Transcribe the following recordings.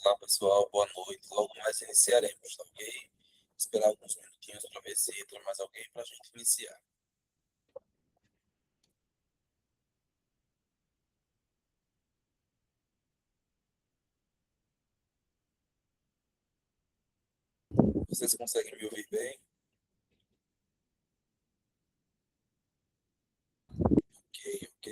Olá, pessoal, boa noite. Logo mais iniciaremos, tá ok? Esperar alguns minutinhos para ver se entra mais alguém para a gente iniciar. Vocês conseguem me ouvir bem? Ok, ok.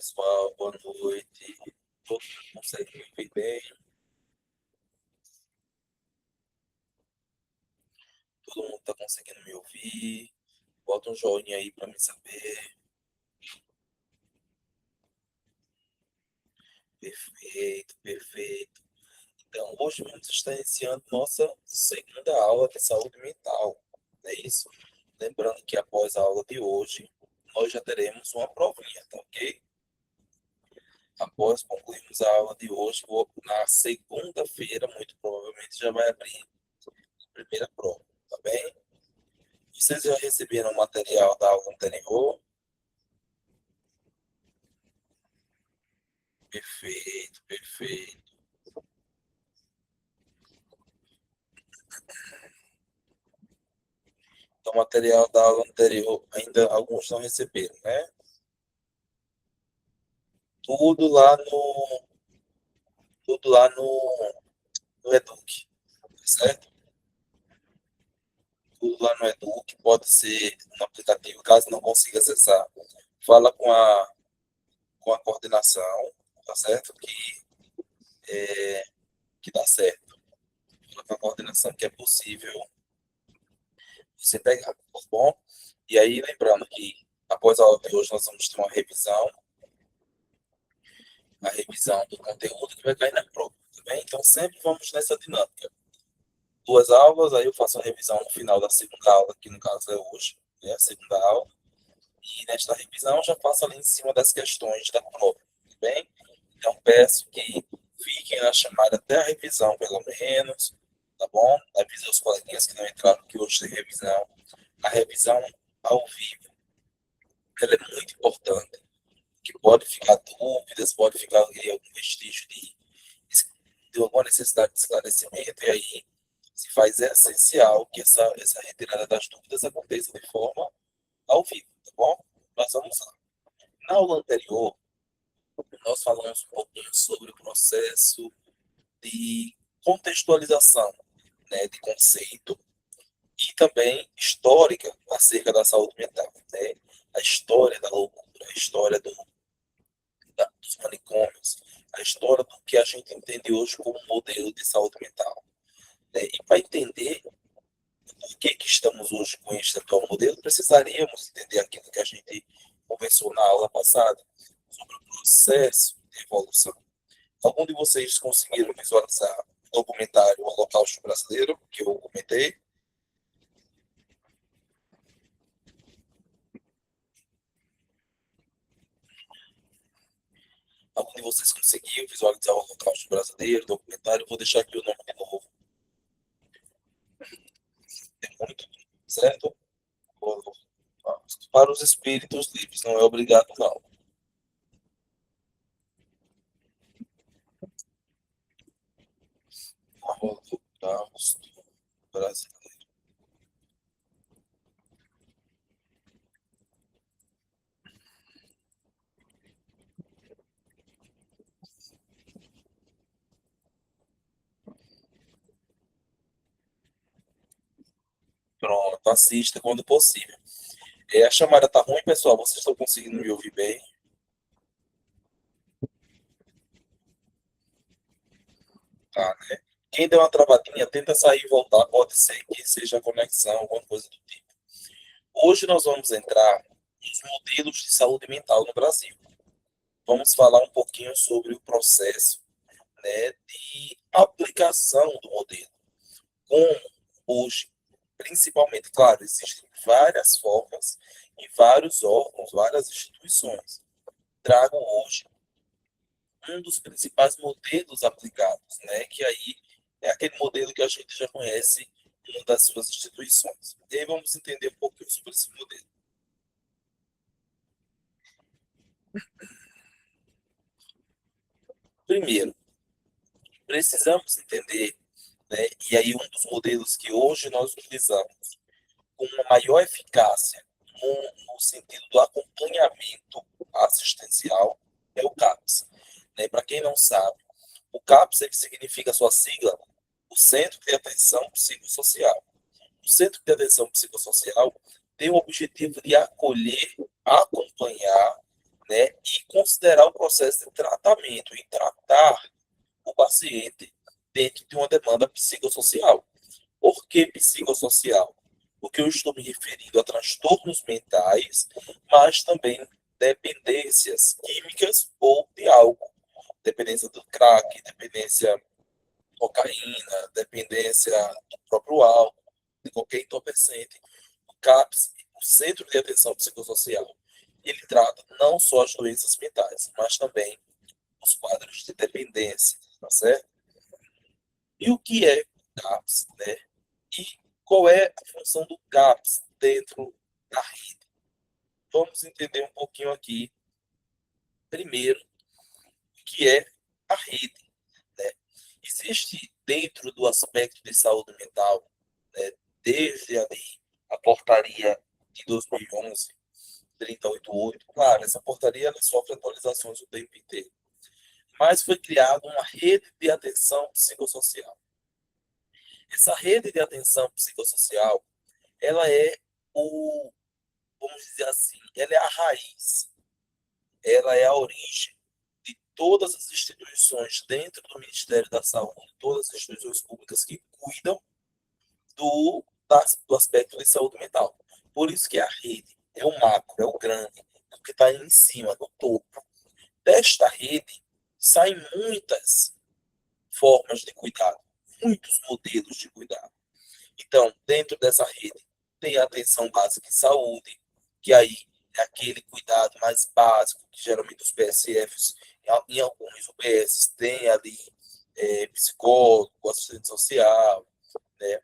pessoal, boa noite. Todo mundo consegue me ouvir bem? Todo mundo está conseguindo me ouvir? Bota um joinha aí para me saber. Perfeito, perfeito. Então, hoje vamos estar iniciando nossa segunda aula de saúde mental. É isso? Lembrando que após a aula de hoje, nós já teremos uma provinha, tá ok? Após concluirmos a aula de hoje, na segunda-feira, muito provavelmente, já vai abrir a primeira prova, tá bem? Vocês já receberam o material da aula anterior? Perfeito, perfeito. Então, o material da aula anterior, ainda alguns não receberam, né? Tudo lá no, tudo lá no Educ, tá certo? Tudo lá no Educ, pode ser no aplicativo, caso não consiga acessar. Fala com a coordenação, tá certo? Que dá certo. Fala com a coordenação que é possível você pegar, tá bom? E aí, lembrando que após a aula de hoje, nós vamos ter uma revisão, a revisão do conteúdo que vai cair na prova, tá bem? Então, sempre vamos nessa dinâmica. Duas aulas, aí eu faço a revisão no final da segunda aula, que no caso é hoje, né? A segunda aula. E nesta revisão, eu já faço ali em cima das questões da prova, tá bem? Então, peço que fiquem na chamada até a revisão, pelo menos, tá bom? Avise os coleguinhas que não entraram que hoje tem revisão. A revisão ao vivo, ela é muito importante, que pode ficar dúvidas, pode ficar ali algum vestígio de alguma necessidade de esclarecimento, e aí se faz essencial que essa retirada das dúvidas aconteça de forma ao vivo, tá bom? Mas vamos lá. Na aula anterior, nós falamos um pouquinho sobre o processo de contextualização, né, de conceito e também histórica acerca da saúde mental, né? A história da loucura, a história dos manicômios, a história do que a gente entende hoje como modelo de saúde mental, né? E para entender por que estamos hoje com este atual modelo, precisaríamos entender aquilo que a gente conversou na aula passada sobre o processo de evolução. Algum de vocês conseguiram visualizar o documentário O Holocausto Brasileiro, que eu comentei? Algum de vocês conseguiu visualizar o Holocausto Brasileiro, documentário? Vou deixar aqui o nome de novo. É muito, certo? Para os espíritos livres, não é obrigado, não. Holocausto Brasileiro. Pronto, assista quando possível. A chamada tá ruim, pessoal? Vocês estão conseguindo me ouvir bem? Tá, né? Quem deu uma travadinha, tenta sair e voltar. Pode ser que seja a conexão, alguma coisa do tipo. Hoje nós vamos entrar nos modelos de saúde mental no Brasil. Vamos falar um pouquinho sobre o processo, né, de aplicação do modelo. Como hoje, principalmente, claro, existem várias formas e vários órgãos, várias instituições. Trago hoje um dos principais modelos aplicados, né, que aí é aquele modelo que a gente já conhece em uma das suas instituições. E aí vamos entender um pouquinho sobre esse modelo. Primeiro, precisamos entender, né, e aí um dos modelos que hoje nós utilizamos com uma maior eficácia no sentido do acompanhamento assistencial é o CAPS. Né? Para quem não sabe, o CAPS ele significa a sua sigla, o Centro de Atenção Psicossocial. O Centro de Atenção Psicossocial tem o objetivo de acolher, acompanhar, né, e considerar o processo de tratamento e tratar o paciente dentro de uma demanda psicossocial. Por que psicossocial? Porque eu estou me referindo a transtornos mentais, mas também dependências químicas ou de álcool. Dependência do crack, dependência de cocaína, dependência do próprio álcool, de qualquer entorpecente. O CAPS, o Centro de Atenção Psicossocial, ele trata não só as doenças mentais, mas também os quadros de dependência, tá certo? E o que é o CAPS, né? E qual é a função do CAPS dentro da rede? Vamos entender um pouquinho aqui, primeiro, o que é a rede, né? Existe dentro do aspecto de saúde mental, né, desde ali a portaria de 2011, 388, claro, essa portaria ela sofre atualizações o tempo inteiro, mas foi criada uma rede de atenção psicossocial. Essa rede de atenção psicossocial, ela é o, vamos dizer assim, ela é a raiz, ela é a origem de todas as instituições dentro do Ministério da Saúde, todas as instituições públicas que cuidam do aspecto de saúde mental. Por isso que a rede é o macro, é o grande, é o que está em cima, do topo. Desta rede saem muitas formas de cuidado, muitos modelos de cuidado. Então, dentro dessa rede, tem a atenção básica em saúde, que aí é aquele cuidado mais básico, que geralmente os PSFs, em alguns UBS, tem ali psicólogo, assistente social, né?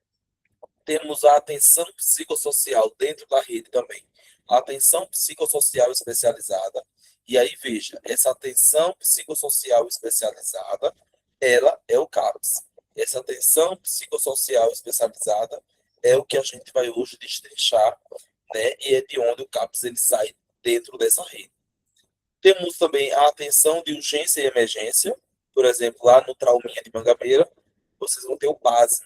Temos a atenção psicossocial dentro da rede também. A atenção psicossocial especializada. E aí, veja, essa atenção psicossocial especializada, ela é o CAPS. Essa atenção psicossocial especializada é o que a gente vai hoje destrinchar, né? E é de onde o CAPS ele sai dentro dessa rede. Temos também a atenção de urgência e emergência. Por exemplo, lá no Trauminha de Mangabeira, vocês vão ter o PASM,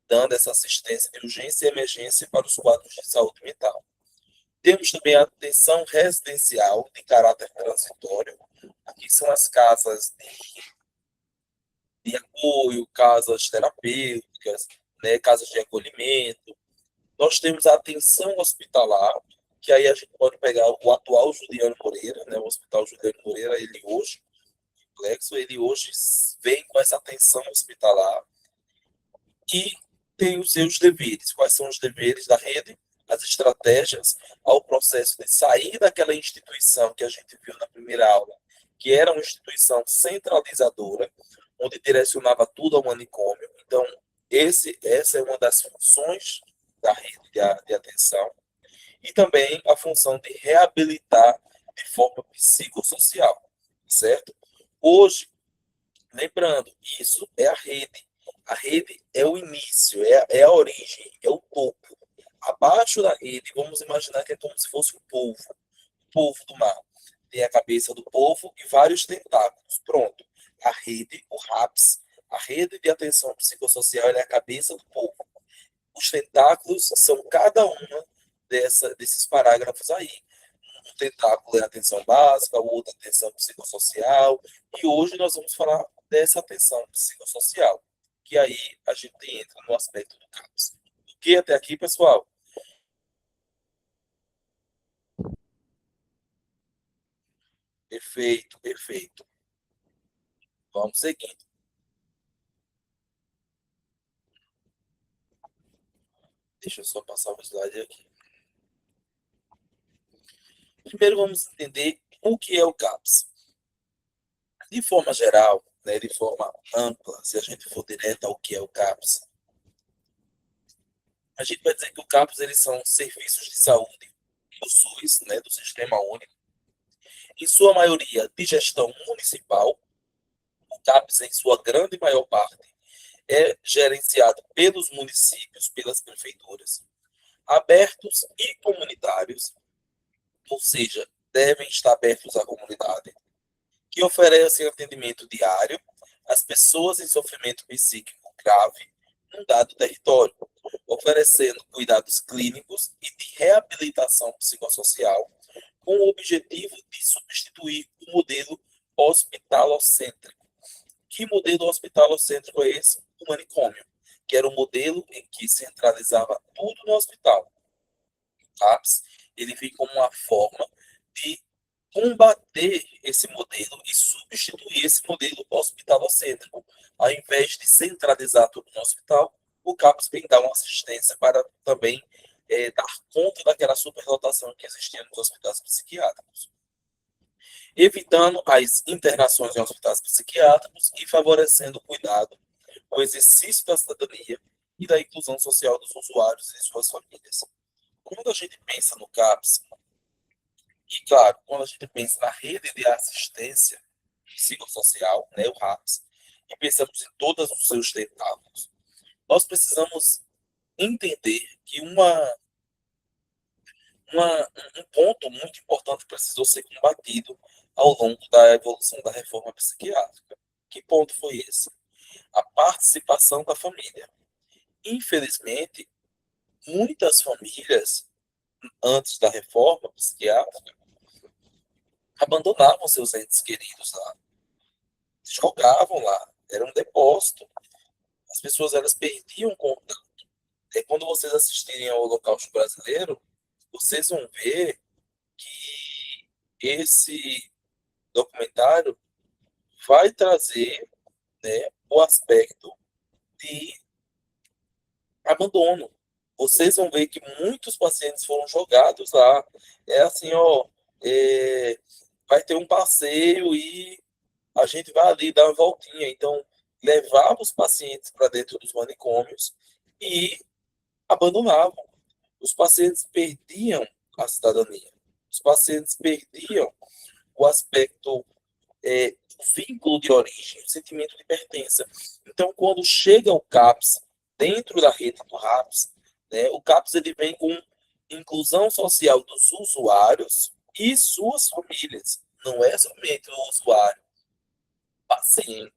dando essa assistência de urgência e emergência para os quadros de saúde mental. Temos também a atenção residencial de caráter transitório. Aqui são as casas de apoio, casas terapêuticas, né, casas de acolhimento. Nós temos a atenção hospitalar, que aí a gente pode pegar o atual Juliano Moreira, né, o Hospital Juliano Moreira, ele hoje, complexo, ele hoje vem com essa atenção hospitalar e tem os seus deveres. Quais são os deveres da rede? As estratégias ao processo de sair daquela instituição que a gente viu na primeira aula, que era uma instituição centralizadora, onde direcionava tudo ao manicômio. Então, essa é uma das funções da rede de atenção. E também a função de reabilitar de forma psicossocial, certo? Hoje, lembrando, isso é a rede. A rede é o início, é a origem, é o topo. Abaixo da rede, vamos imaginar que é como se fosse o polvo do mar. Tem a cabeça do polvo e vários tentáculos. Pronto. A rede, o RAPS, a rede de atenção psicossocial, é a cabeça do polvo. Os tentáculos são cada uma desses parágrafos aí. Um tentáculo é atenção básica, o outro é atenção psicossocial, e hoje nós vamos falar dessa atenção psicossocial, que aí a gente entra no aspecto do CAPS. O que até aqui, pessoal? Perfeito, perfeito. Vamos seguindo. Deixa eu só passar o slide aqui. Primeiro vamos entender o que é o CAPS. De forma geral, né, de forma ampla, se a gente for direto ao que é o CAPS, a gente vai dizer que o CAPS eles são serviços de saúde do SUS, né, do Sistema Único, em sua maioria de gestão municipal. O CAPS, em sua grande maior parte, é gerenciado pelos municípios, pelas prefeituras, abertos e comunitários, ou seja, devem estar abertos à comunidade, que oferecem atendimento diário às pessoas em sofrimento psíquico grave num dado território, oferecendo cuidados clínicos e de reabilitação psicossocial com o objetivo de substituir o modelo hospitalocêntrico. Que modelo hospitalocêntrico é esse? O manicômio, que era um modelo em que centralizava tudo no hospital. O CAPS, ele vem como uma forma de combater esse modelo e substituir esse modelo hospitalocêntrico. Ao invés de centralizar tudo no hospital, o CAPS vem dar uma assistência para também dar conta daquela superlotação que existia nos hospitais psiquiátricos, evitando as internações em hospitais psiquiátricos e favorecendo o cuidado, o exercício da cidadania e da inclusão social dos usuários e suas famílias. Quando a gente pensa no CAPS, e, claro, quando a gente pensa na rede de assistência psicossocial, né, o RAPS, e pensamos em todos os seus tentáculos, nós precisamos entender que um ponto muito importante precisou ser combatido ao longo da evolução da reforma psiquiátrica. Que ponto foi esse? A participação da família. Infelizmente, muitas famílias, antes da reforma psiquiátrica, abandonavam seus entes queridos lá, jogavam lá, era um depósito. As pessoas elas perdiam contato. E quando vocês assistirem ao Holocausto Brasileiro, vocês vão ver que esse documentário vai trazer, né, o aspecto de abandono. Vocês vão ver que muitos pacientes foram jogados lá. É assim, ó, é, vai ter um passeio e a gente vai ali dar uma voltinha. Então, levava os pacientes para dentro dos manicômios e abandonavam. Os pacientes perdiam a cidadania. Os pacientes perdiam o aspecto, o vínculo de origem, o sentimento de pertença. Então, quando chega o CAPS dentro da rede do RAPS, né, o CAPS ele vem com inclusão social dos usuários e suas famílias. Não é somente o usuário, o paciente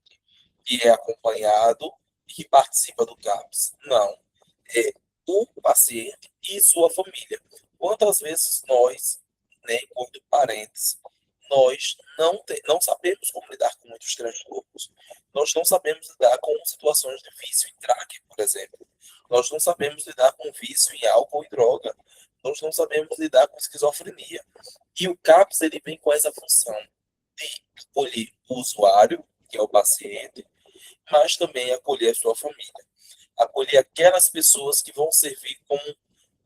que é acompanhado e que participa do CAPS. Não. É o paciente e sua família. Quantas vezes nós, né, enquanto parentes, nós não sabemos como lidar com muitos transtornos. Nós não sabemos lidar com situações de vício em crack, por exemplo. Nós não sabemos lidar com vício em álcool e droga. Nós não sabemos lidar com esquizofrenia. E o CAPS ele vem com essa função de acolher o usuário, que é o paciente, mas também acolher a sua família. Acolher aquelas pessoas que vão servir como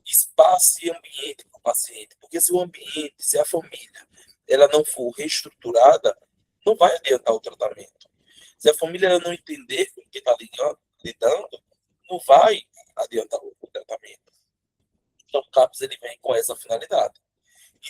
espaço e ambiente para o paciente. Porque se o ambiente, se a família, ela não for reestruturada, não vai adiantar o tratamento. Se a família ela não entender com o que está lidando, não vai adiantar o tratamento. Então, o CAPS ele vem com essa finalidade.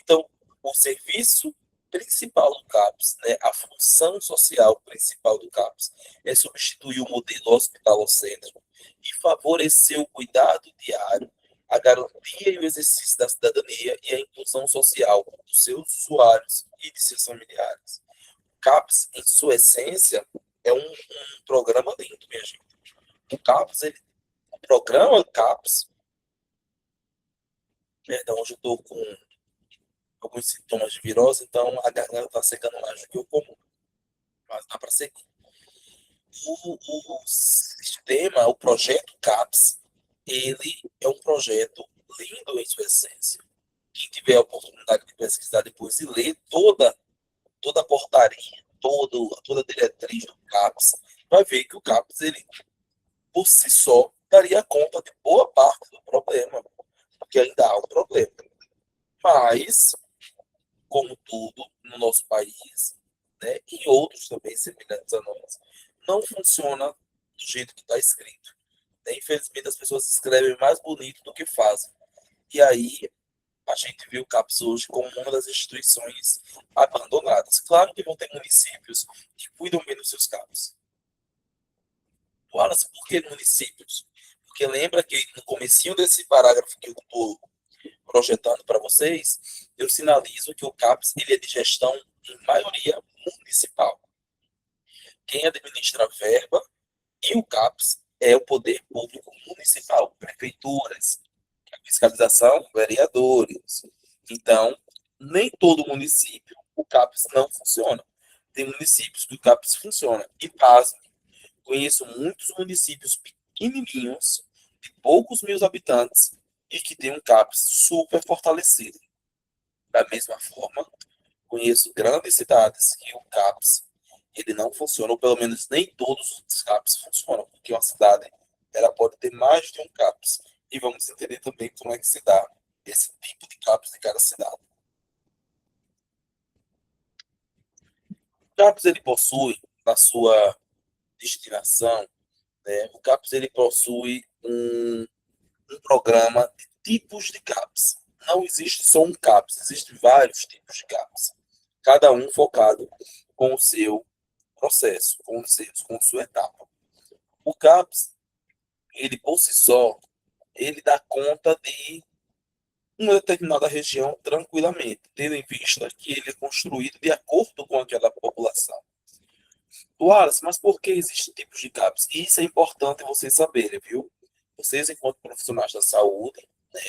Então, o serviço principal do CAPS, né, a função social principal do CAPS, é substituir o modelo hospitalocêntrico e favorecer o cuidado diário, a garantia e o exercício da cidadania e a inclusão social dos seus usuários e de seus familiares. O CAPS, em sua essência, é um programa lindo, minha gente. O CAPS, o programa CAPS, perdão, hoje eu estou com alguns sintomas de virose, então a garganta está secando mais do que o comum. Mas dá para seguir. O sistema, o projeto CAPS, ele é um projeto lindo em sua essência. Quem tiver a oportunidade de pesquisar depois e ler toda a portaria, toda a diretriz do CAPS, vai ver que o CAPS, ele, por si só, daria conta de boa parte do problema, porque ainda há um problema. Mas, como tudo no nosso país, né, e outros também semelhantes a nós, não funciona do jeito que está escrito. Né? Infelizmente, as pessoas escrevem mais bonito do que fazem. E aí, a gente viu o CAPS hoje como uma das instituições abandonadas. Claro que vão ter municípios que cuidam bem dos seus CAPS. Wallace, por que municípios? Porque lembra que no comecinho desse parágrafo que eu estou projetando para vocês, eu sinalizo que o CAPS ele é de gestão, em maioria, municipal. Quem administra a verba e o CAPS é o poder público municipal, prefeituras, a fiscalização, vereadores. Então, Nem todo município o CAPS não funciona. Tem municípios que o CAPS funciona. E pasme, conheço muitos municípios pequenininhos, de poucos mil habitantes, e que tem um CAPS super fortalecido. Da mesma forma, conheço grandes cidades que o CAPS ele não funciona, ou pelo menos nem todos os CAPS funcionam, porque uma cidade ela pode ter mais de um CAPS. E vamos entender também como é que se dá esse tipo de CAPS de cada cidade. O CAPS ele possui na sua destinação, né, o CAPS ele possui um programa de tipos de CAPS. Não existe só um CAPS, existem vários tipos de CAPS. Cada um focado com o seu processo, com sua etapa. O CAPS, ele por si só, ele dá conta de uma determinada região tranquilamente, tendo em vista que ele é construído de acordo com aquela população. Wallace, mas por que existem tipos de CAPS? Isso é importante vocês saberem, viu? Vocês, enquanto profissionais da saúde, né,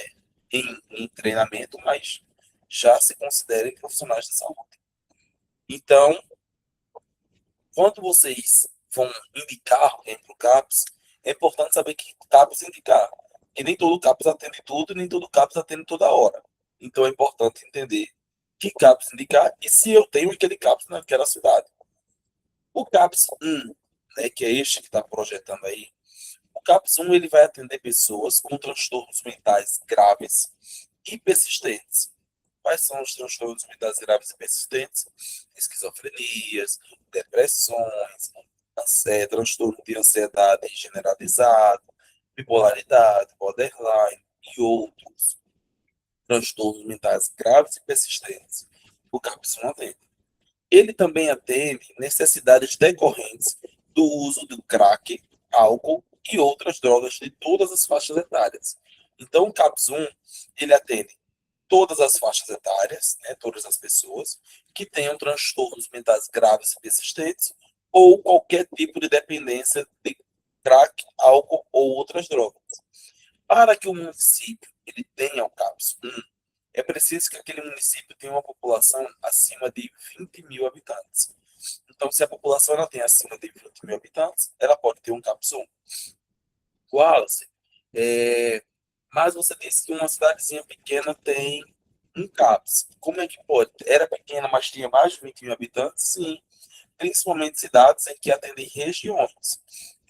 em treinamento, mas já se considerem profissionais da saúde. Então, quando vocês vão indicar alguém para o CAPS, é importante saber que CAPS indicar. Que nem todo CAPS atende tudo, e nem todo CAPS atende toda hora. Então, é importante entender que CAPS indicar e se eu tenho aquele CAPS naquela cidade. O CAPS 1, né, que é este que está projetando aí, o CAPS 1 ele vai atender pessoas com transtornos mentais graves e persistentes. Quais são os transtornos mentais graves e persistentes? Esquizofrenias, depressões, transtorno de ansiedade generalizado, bipolaridade, borderline e outros transtornos mentais graves e persistentes. O CAPS 1 atende. Ele também atende necessidades decorrentes do uso do crack, álcool e outras drogas de todas as faixas etárias. Então, o CAPS 1, ele atende todas as faixas etárias, né, todas as pessoas que tenham transtornos mentais graves e persistentes ou qualquer tipo de dependência de crack, álcool ou outras drogas. Para que o município ele tenha o CAPS 1, é preciso que aquele município tenha uma população acima de 20 mil habitantes. Então, se a população ela tem acima de 20 mil habitantes, ela pode ter um CAPS 1. Wallace, mas você disse que uma cidadezinha pequena tem um CAPS. Como é que pode? Era pequena, mas tinha mais de 20 mil habitantes? Sim, principalmente cidades em que atendem regiões.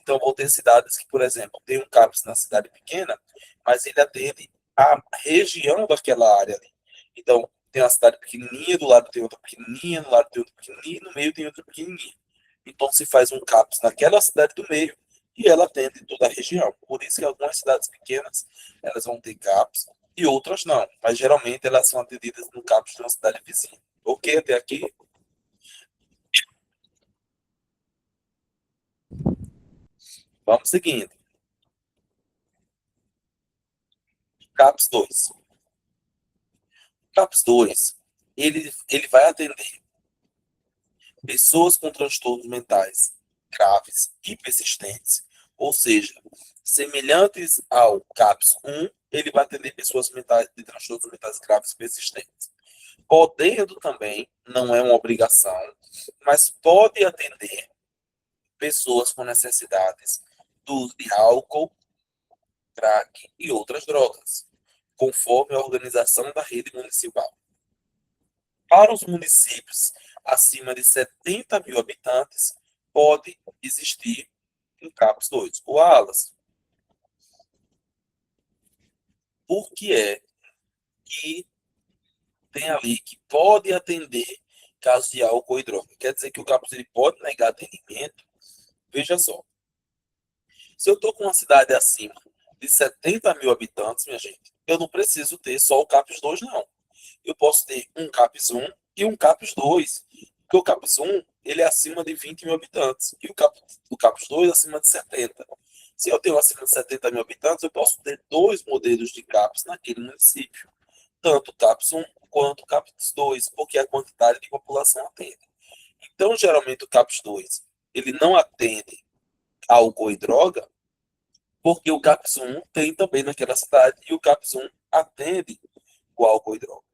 Então, vou ter cidades que, por exemplo, tem um CAPS na cidade pequena, mas ele atende a região daquela área ali. Então, tem uma cidade pequenininha, do lado tem outra pequenininha, do lado tem outra pequenininha, no meio tem outra pequenininha. Então, se faz um CAPS naquela cidade do meio e ela atende toda a região. Por isso que algumas cidades pequenas, elas vão ter CAPS e outras não. Mas, geralmente, elas são atendidas no CAPS de uma cidade vizinha. Ok, até aqui? Vamos seguindo. CAPS 2. CAPS 2, ele vai atender pessoas com transtornos mentais graves e persistentes, ou seja, semelhantes ao CAPS 1, ele vai atender pessoas mentais, de transtornos mentais graves e persistentes. Podendo também, não é uma obrigação, mas pode atender pessoas com necessidades do uso de álcool, crack e outras drogas, conforme a organização da rede municipal. Para os municípios acima de 70 mil habitantes, pode existir um CAPS 2. O Alas, por que é que tem ali que pode atender casos de álcool e droga? Quer dizer que o CAPS ele pode negar atendimento? Veja só, se eu estou com uma cidade acima de 70 mil habitantes, minha gente, eu não preciso ter só o CAPS 2, não. Eu posso ter um CAPS 1 e um CAPS 2. Porque o CAPS 1 ele é acima de 20 mil habitantes e o CAPS 2 acima de 70. Se eu tenho acima de 70 mil habitantes, eu posso ter dois modelos de CAPS naquele município. Tanto o CAPS 1 quanto o CAPS 2, porque a quantidade de população atende. Então, geralmente, o CAPS 2 ele não atende álcool e droga, porque o CAPS 1 tem também naquela cidade e o CAPS 1 atende o álcool e droga.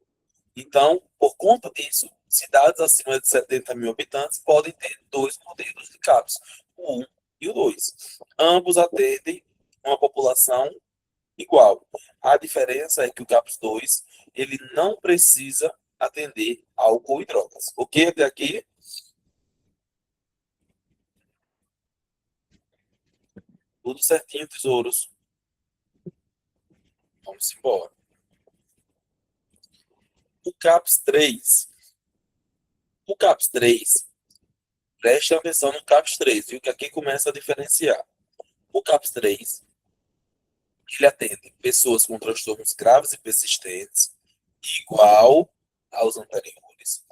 Então, por conta disso, cidades acima de 70 mil habitantes podem ter dois modelos de CAPS, o 1 e o 2. Ambos atendem uma população igual. A diferença é que o CAPS 2 ele não precisa atender álcool e drogas. Ok até aqui? Tudo certinho, tesouros. Vamos embora. O CAPS 3. O CAPS 3, preste atenção no CAPS 3, viu? Que aqui começa a diferenciar. O CAPS 3, ele atende pessoas com transtornos graves e persistentes, igual aos anteriores.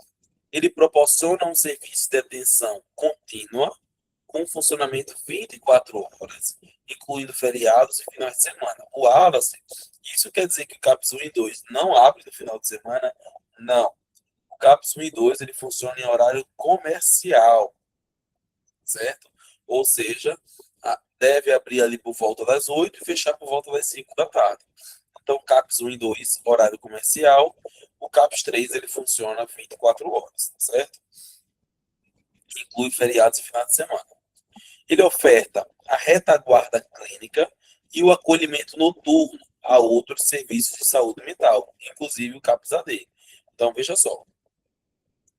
Ele proporciona um serviço de atenção contínua, com funcionamento 24 horas, incluindo feriados e finais de semana. O Wallace, isso quer dizer que o CAPS 1 e 2 não abre no final de semana? Não. O CAPS 1 e 2 ele funciona em horário comercial, certo? Ou seja, deve abrir ali por volta das 8 e fechar por volta das 5 da tarde. Então, CAPS 1 e 2, horário comercial. O CAPS 3, ele funciona 24 horas, certo? Inclui feriados e finais de semana. Ele oferta a retaguarda clínica e o acolhimento noturno a outros serviços de saúde mental, inclusive o CAPS-AD. Então, veja só,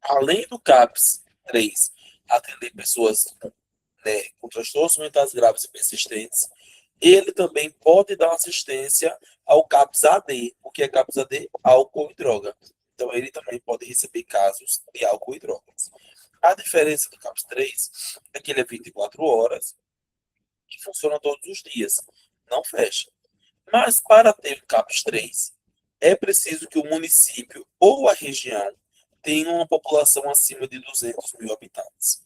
além do CAPS 3 atender pessoas, né, com transtornos mentais graves e persistentes, ele também pode dar assistência ao CAPS-AD. O que é CAPS-AD? Álcool e droga. Então, ele também pode receber casos de álcool e drogas. A diferença do CAPS 3 é que ele é 24 horas e funciona todos os dias. Não fecha. Mas para ter o CAPS 3, é preciso que o município ou a região tenha uma população acima de 200 mil habitantes.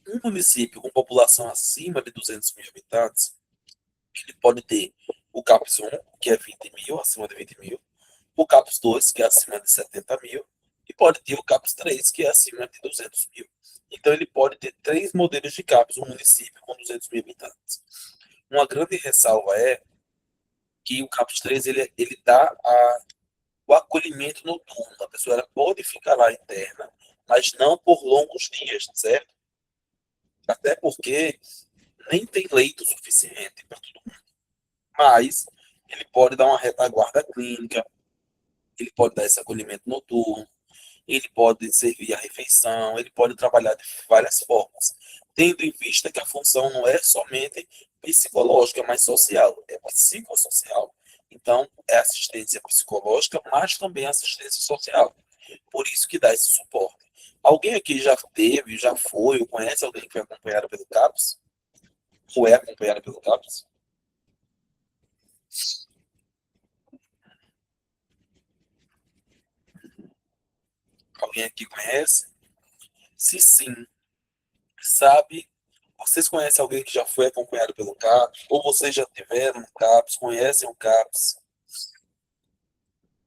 Um município com população acima de 200 mil habitantes, ele pode ter o CAPS 1, que é 20 mil, acima de 20 mil, o CAPS 2, que é acima de 70 mil, e pode ter o CAPS 3, que é acima de 200 mil. Então, ele pode ter três modelos de CAPS, um município com 200 mil habitantes. Uma grande ressalva é que o CAPS 3 ele dá o acolhimento noturno. A pessoa ela pode ficar lá interna, mas não por longos dias, certo? Até porque nem tem leito suficiente para todo mundo. Mas ele pode dar uma retaguarda clínica, ele pode dar esse acolhimento noturno, ele pode servir a refeição, ele pode trabalhar de várias formas, tendo em vista que a função não é somente psicológica, mas social, é psicossocial. Então, é assistência psicológica, mas também assistência social. Por isso que dá esse suporte. Alguém aqui já teve, já foi, ou conhece alguém que foi acompanhado pelo CAPS? Ou é acompanhado pelo CAPS? Alguém aqui conhece? Se sim, sabe. Vocês conhecem alguém que já foi acompanhado pelo CAPS? Ou vocês já tiveram um CAPS, conhecem o CAPS?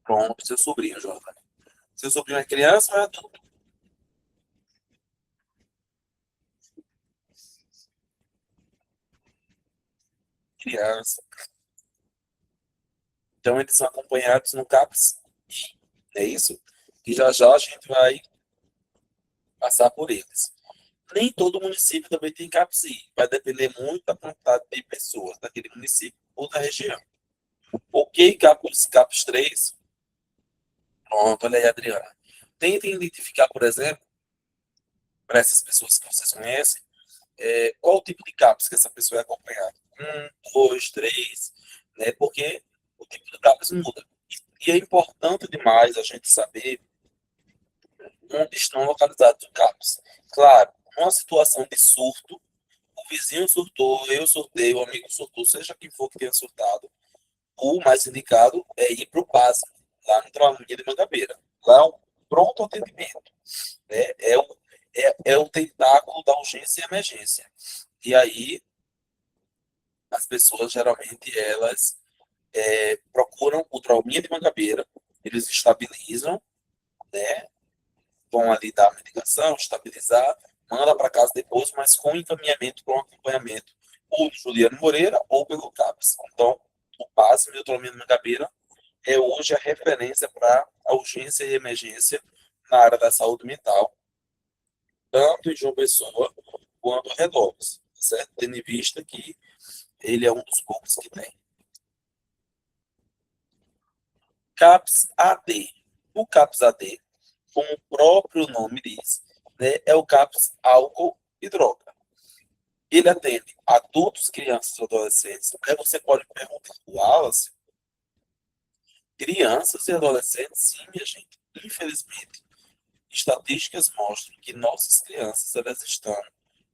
Pronto, seu sobrinho, Jordan. Seu sobrinho é criança ou é adulto? Criança. Então, eles são acompanhados no CAPS. É isso? E já já a gente vai passar por eles. Nem todo município também tem CAPS-I. Vai depender muito da quantidade de pessoas daquele município ou da região. Ok, CAPS 3. Pronto, olha aí, Adriana. Tentem identificar, por exemplo, para essas pessoas que vocês conhecem, qual o tipo de CAPS que essa pessoa é acompanhada? Um, dois, três, né? Porque o tipo de CAPS muda. E é importante demais a gente saber onde estão localizados os CAPS. Claro, numa situação de surto, o vizinho surtou, eu surtei, o amigo surtou, seja quem for que tenha surtado, o mais indicado é ir para o PAS, lá no Traulinha de Mangabeira. Lá é um pronto atendimento. Né? É o tentáculo da urgência e emergência. E aí, as pessoas geralmente elas procuram o trauminha de Mangabeira, eles estabilizam, né? Vão ali dar a medicação, estabilizar, manda para casa depois, mas com encaminhamento para um acompanhamento ou do Juliano Moreira ou pelo CAPS. Então, o PAS e o trauminha de Mangabeira é hoje a referência para a urgência e emergência na área da saúde mental, tanto em João Pessoa quanto arredores, certo? Tendo em vista que ele é um dos poucos que tem. CAPS AD. O CAPS AD, como o próprio nome diz, né, é o CAPS álcool e droga. Ele atende adultos, crianças e adolescentes. Aí você pode perguntar, Wallace, crianças e adolescentes? Sim, minha gente. Infelizmente, estatísticas mostram que nossas crianças elas estão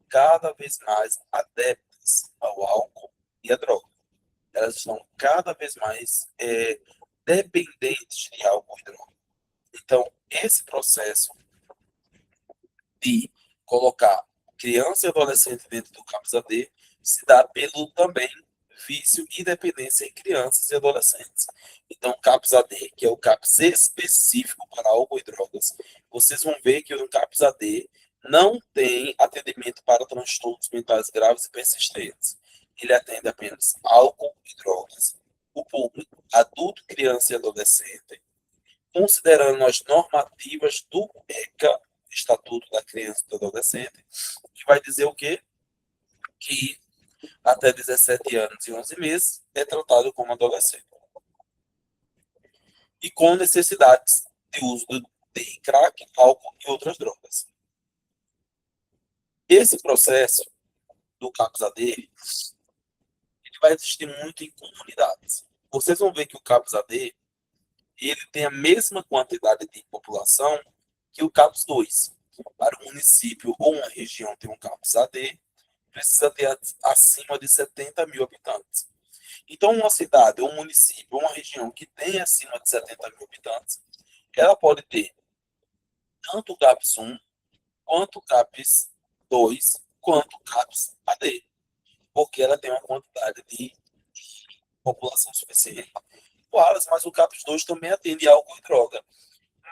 cada vez mais adeptas ao álcool e à droga. Elas estão cada vez mais dependentes de álcool e droga. Então, esse processo de colocar criança e adolescente dentro do CAPS AD se dá pelo também vício e dependência em crianças e adolescentes. Então, CAPS AD, que é o CAPS específico para álcool e drogas, vocês vão ver que no CAPS AD não tem atendimento para transtornos mentais graves e persistentes. Ele atende apenas álcool e drogas. O público, adulto, criança e adolescente, considerando as normativas do ECA, Estatuto da Criança e do Adolescente, que vai dizer o quê? Que até 17 anos e 11 meses é tratado como adolescente. E com necessidades de uso de crack, álcool e outras drogas. Esse processo do CAPS-AD ele vai existir muito em comunidades. Vocês vão ver que o CAPS-AD ele tem a mesma quantidade de população que o CAPS-2. Para um município ou uma região ter um CAPS-AD, precisa ter acima de 70 mil habitantes. Então, uma cidade, um município, ou uma região que tem acima de 70 mil habitantes, ela pode ter tanto o CAPS 1, quanto o CAPS 2, quanto o CAPS AD, porque ela tem uma quantidade de população suficiente. Mas o CAPS 2 também atende álcool e droga.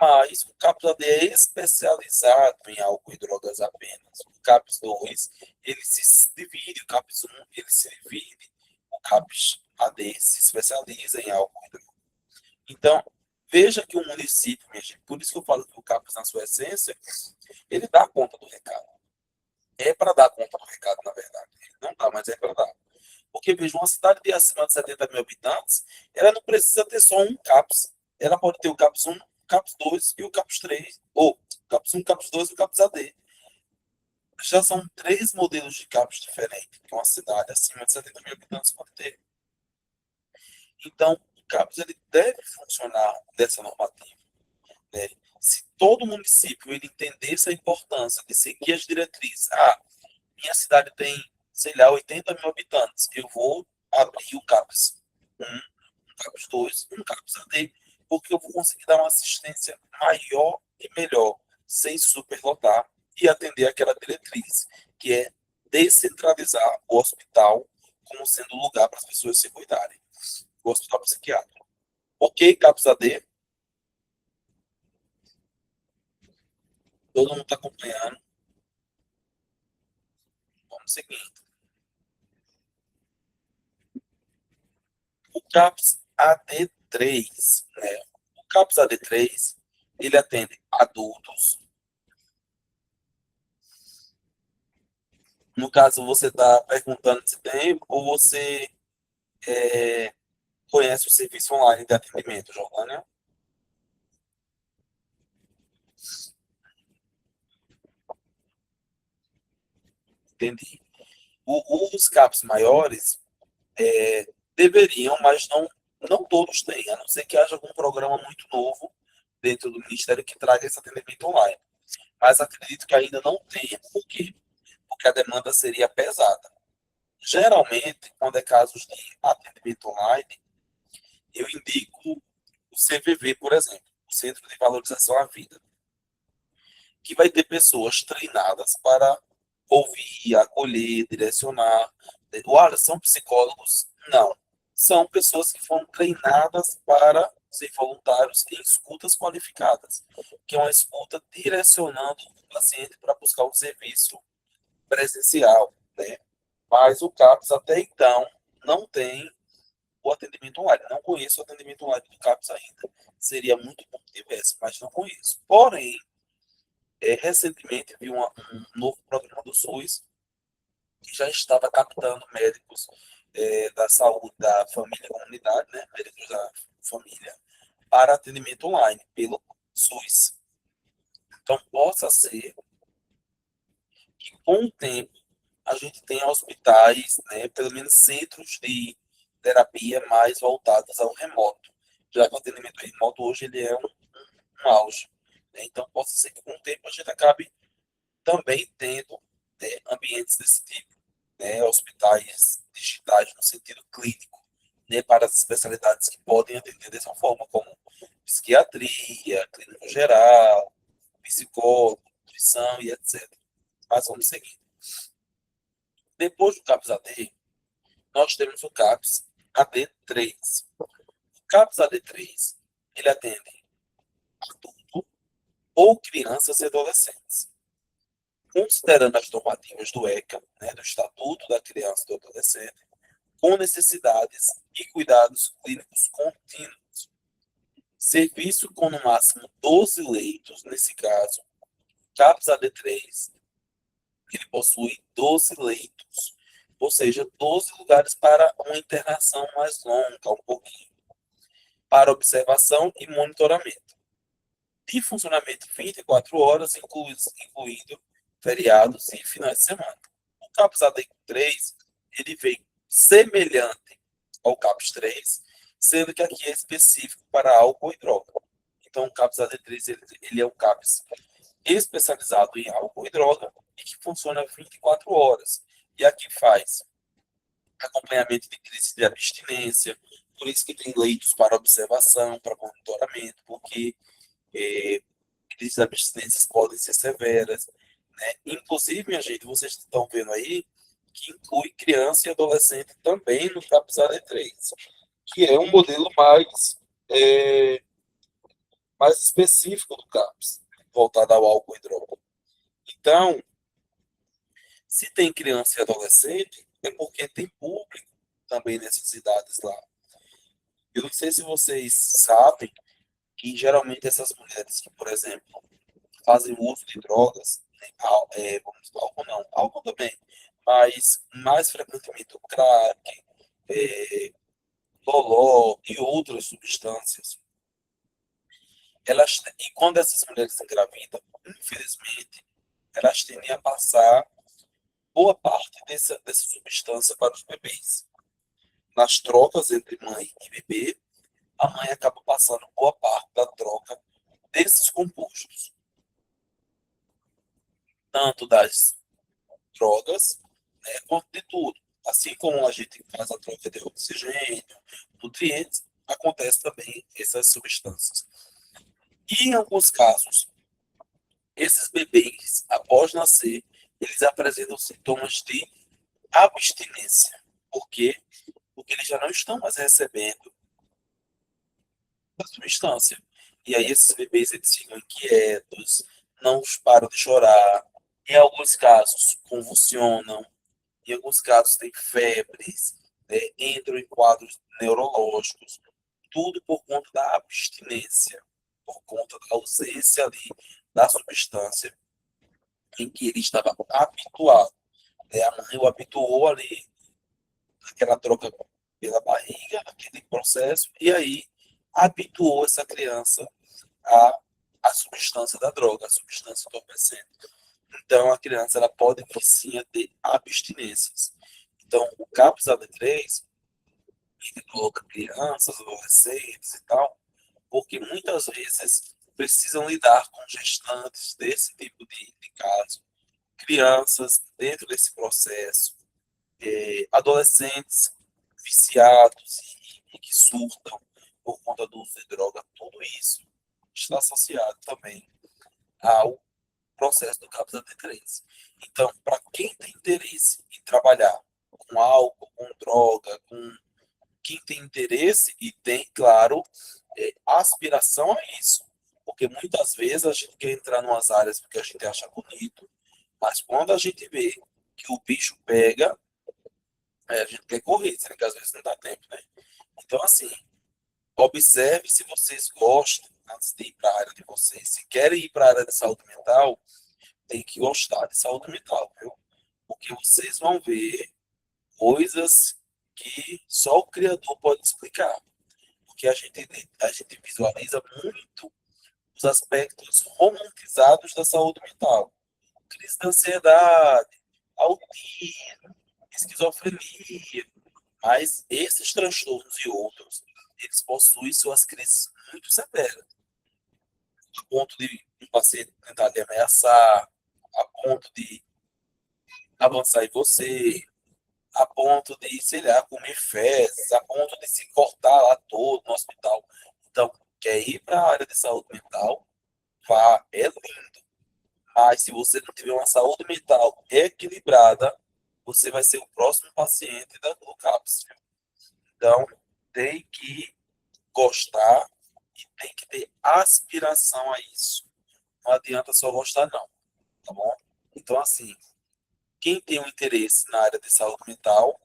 Mas o CAPS AD é especializado em álcool e drogas apenas. O CAPS 2, ele se divide, o CAPS 1, ele se divide, o CAPS AD se especializa em álcool e drogas. Então, veja que o município, minha gente, por isso que eu falo que o CAPS, na sua essência, ele dá conta do recado. É para dar conta do recado, na verdade. Ele não dá, mas é para dar. Porque, veja, uma cidade de acima de 70 mil habitantes, ela não precisa ter só um CAPS. Ela pode ter o CAPS 1, o CAPS 2 e o CAPS 3. Ou CAPS 1, o CAPS 2 e o CAPS AD. Já são três modelos de CAPS diferentes que uma cidade acima de 70 mil habitantes pode ter. Então, o CAPS ele deve funcionar dessa normativa. Né? Se todo município ele entendesse a importância de seguir as diretrizes, minha cidade tem, sei lá, 80 mil habitantes, eu vou abrir o CAPS 1, um CAPS 2, um CAPS AD, porque eu vou conseguir dar uma assistência maior e melhor, sem superlotar e atender aquela diretriz, que é descentralizar o hospital como sendo o lugar para as pessoas se cuidarem, o hospital psiquiátrico. Ok, CAPS AD, todo mundo está acompanhando. Vamos seguir. O CAPS AD3, né? O CAPS AD3, ele atende adultos. No caso, você está perguntando se tem ou você é, conhece o serviço online de atendimento, Jordânia? Entendi. Os CAPS maiores deveriam, mas não todos têm, a não ser que haja algum programa muito novo dentro do Ministério que traga esse atendimento online. Mas acredito que ainda não tenha. Por quê? Porque a demanda seria pesada. Geralmente, quando é casos de atendimento online, eu indico o CVV, por exemplo, o Centro de Valorização à Vida, que vai ter pessoas treinadas para ouvir, acolher, direcionar. Olha, são psicólogos? Não. São pessoas que foram treinadas para ser voluntários em escutas qualificadas, que é uma escuta direcionando o paciente para buscar um serviço presencial, né? Mas o CAPS até então não tem o atendimento online. Não conheço o atendimento online do CAPS ainda. Seria muito bom que tivesse, mas não conheço. Porém, recentemente vi um novo programa do SUS que já estava captando médicos da saúde da família e comunidade, né, médicos da família, para atendimento online pelo SUS. Então, possa ser que com o tempo a gente tenha hospitais, né, pelo menos centros de terapia mais voltados ao remoto, já que o atendimento remoto hoje ele é um auge. Né? Então, possa ser que com o tempo a gente acabe também tendo, né, ambientes desse tipo, né, hospitais digitais no sentido clínico, né, para as especialidades que podem atender dessa forma, como psiquiatria, clínico geral, psicólogo, nutrição e etc. Mas vamos seguir. Depois do CAPS AD, nós temos o CAPS AD3. O CAPS AD3, ele atende adulto ou crianças e adolescentes. Considerando as normativas do ECA, né, do Estatuto da Criança e do Adolescente, com necessidades e cuidados clínicos contínuos. Serviço com no máximo 12 leitos, nesse caso, CAPS AD3, ele possui 12 leitos, ou seja, 12 lugares para uma internação mais longa, um pouquinho, para observação e monitoramento. De funcionamento 24 horas, incluindo feriados e finais de semana. O CAPS AD3, ele vem semelhante ao CAPS 3, sendo que aqui é específico para álcool e droga. Então, o CAPS AD3 ele é um CAPS especializado em álcool e droga e que funciona 24 horas. E aqui faz acompanhamento de crise de abstinência, por isso que tem leitos para observação, para monitoramento, porque crises de abstinências podem ser severas, né? Inclusive, minha gente, vocês estão vendo aí que inclui criança e adolescente também no CAPS AD3, que é um modelo mais específico do CAPS, voltado ao álcool e droga. Então, se tem criança e adolescente, é porque tem público também nessas idades lá. Eu não sei se vocês sabem que geralmente essas mulheres que, por exemplo, fazem uso de drogas, né, álcool não, álcool também, mas mais frequentemente o crack, é, loló e outras substâncias, e quando essas mulheres engravidam, infelizmente, elas tendem a passar boa parte dessa substância para os bebês. Nas trocas entre mãe e bebê, a mãe acaba passando boa parte da troca desses compostos, tanto das drogas, né, quanto de tudo. Assim como a gente faz a troca de oxigênio, nutrientes, acontece também essas substâncias. E em alguns casos, esses bebês, após nascer, eles apresentam sintomas de abstinência. Por quê? Porque eles já não estão mais recebendo a substância. E aí esses bebês eles ficam inquietos, não param de chorar, em alguns casos convulsionam, em alguns casos têm febres, né, entram em quadros neurológicos, tudo por conta da abstinência, por conta da ausência ali da substância em que ele estava habituado. Né? A mãe o habituou ali, aquela troca pela barriga, aquele processo, e aí habituou essa criança à substância da droga, à substância entorpecente. Então, a criança ela pode vir sim a ter abstinências. Então, o CAPS AD3, ele coloca crianças, adolescentes e tal, porque muitas vezes precisam lidar com gestantes desse tipo de caso, crianças dentro desse processo, adolescentes viciados e que surtam por conta do uso de droga, tudo isso está associado também ao processo do CAPS AD3. Então, para quem tem interesse em trabalhar com álcool, com droga, com quem tem interesse e tem, claro, aspiração a isso. Porque muitas vezes a gente quer entrar em umas áreas porque a gente acha bonito, mas quando a gente vê que o bicho pega, a gente quer correr, sendo que às vezes não dá tempo, né? Então, assim, observe se vocês gostam, antes de ir para a área de vocês. Se querem ir para a área de saúde mental, tem que gostar de saúde mental, viu? Porque vocês vão ver coisas que só o Criador pode explicar. Porque a gente visualiza muito os aspectos romantizados da saúde mental. Crise de ansiedade, autismo, esquizofrenia. Mas esses transtornos e outros, eles possuem suas crises muito severas, a ponto de um paciente tentar lhe ameaçar, a ponto de avançar em você, a ponto de, sei lá, comer fezes, a ponto de se cortar lá todo no hospital. Então, quer ir para a área de saúde mental? Vá, é lindo. Mas se você não tiver uma saúde mental equilibrada, você vai ser o próximo paciente do CAPS. Então, tem que gostar e tem que ter aspiração a isso. Não adianta só gostar, não, tá bom? Então, assim, quem tem um interesse na área de saúde mental,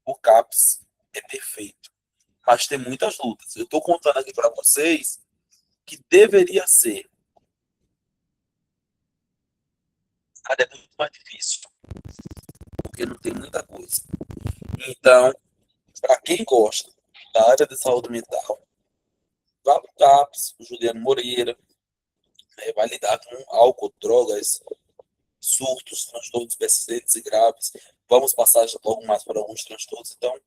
o CAPS é perfeito. Mas tem muitas lutas. Eu estou contando aqui para vocês que deveria ser. A área é muito mais difícil, porque não tem muita coisa. Então, para quem gosta da área de saúde mental, vá para o CAPS, o Juliano Moreira, vai lidar com álcool, drogas, surtos, transtornos persistentes e graves. Vamos passar logo mais para alguns transtornos. Então,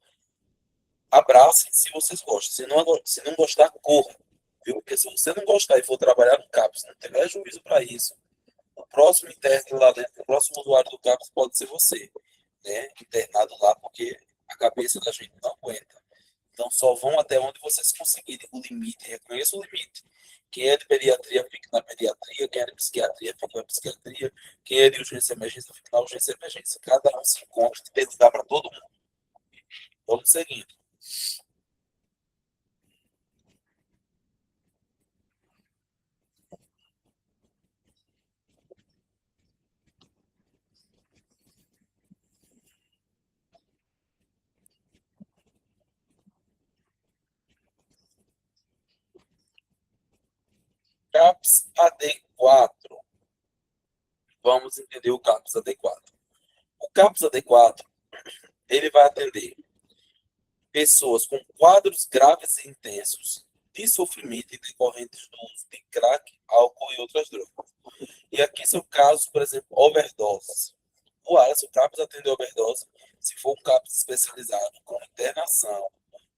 abracem se vocês gostam. Se não gostar, corra. Viu? Porque se você não gostar e for trabalhar no CAPS, não tiver juízo para isso, o próximo interno lá dentro, o próximo usuário do CAPS pode ser você, né? Internado lá, porque a cabeça da gente não aguenta. Então, só vão até onde vocês conseguirem o limite. Reconheça o limite. Quem é de pediatria, fica na pediatria. Quem é de psiquiatria, fica na psiquiatria. Quem é de urgência e emergência, fica na urgência e emergência. Cada um se encontra, tem lugar para todo mundo. Vamos seguindo. CAPS AD4. Vamos entender o CAPS AD4. O CAPS AD4, ele vai atender pessoas com quadros graves e intensos de sofrimento decorrentes do uso de crack, álcool e outras drogas. E aqui são casos, por exemplo, overdoses. O ALS, o CAPS atende overdose se for um CAPS especializado com internação,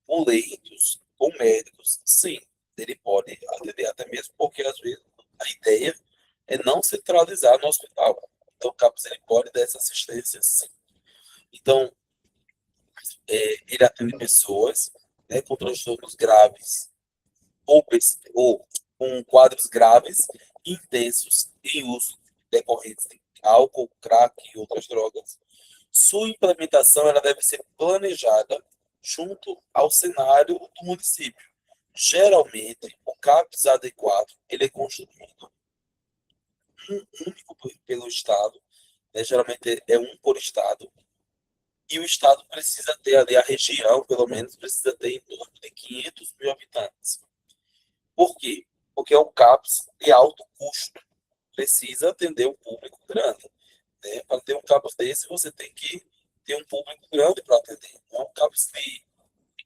com leitos, com médicos, sim, ele pode atender até mesmo porque, às vezes, a ideia é não centralizar no hospital. Então, o CAPS ele pode dar essa assistência, sim. Então, ele atende pessoas, né, com transtornos graves ou com quadros graves, intensos em uso decorrentes de álcool, crack e outras drogas. Sua implementação ela deve ser planejada junto ao cenário do município. Geralmente, o CAPS adequado ele é construído um único pelo Estado, né? Geralmente é um por Estado, e o Estado precisa ter ali, a região, pelo menos, precisa ter em torno de 500 mil habitantes. Por quê? Porque é um CAPS de alto custo, precisa atender um público grande. Né? Para ter um CAPS desse, você tem que ter um público grande para atender. Não é um CAPS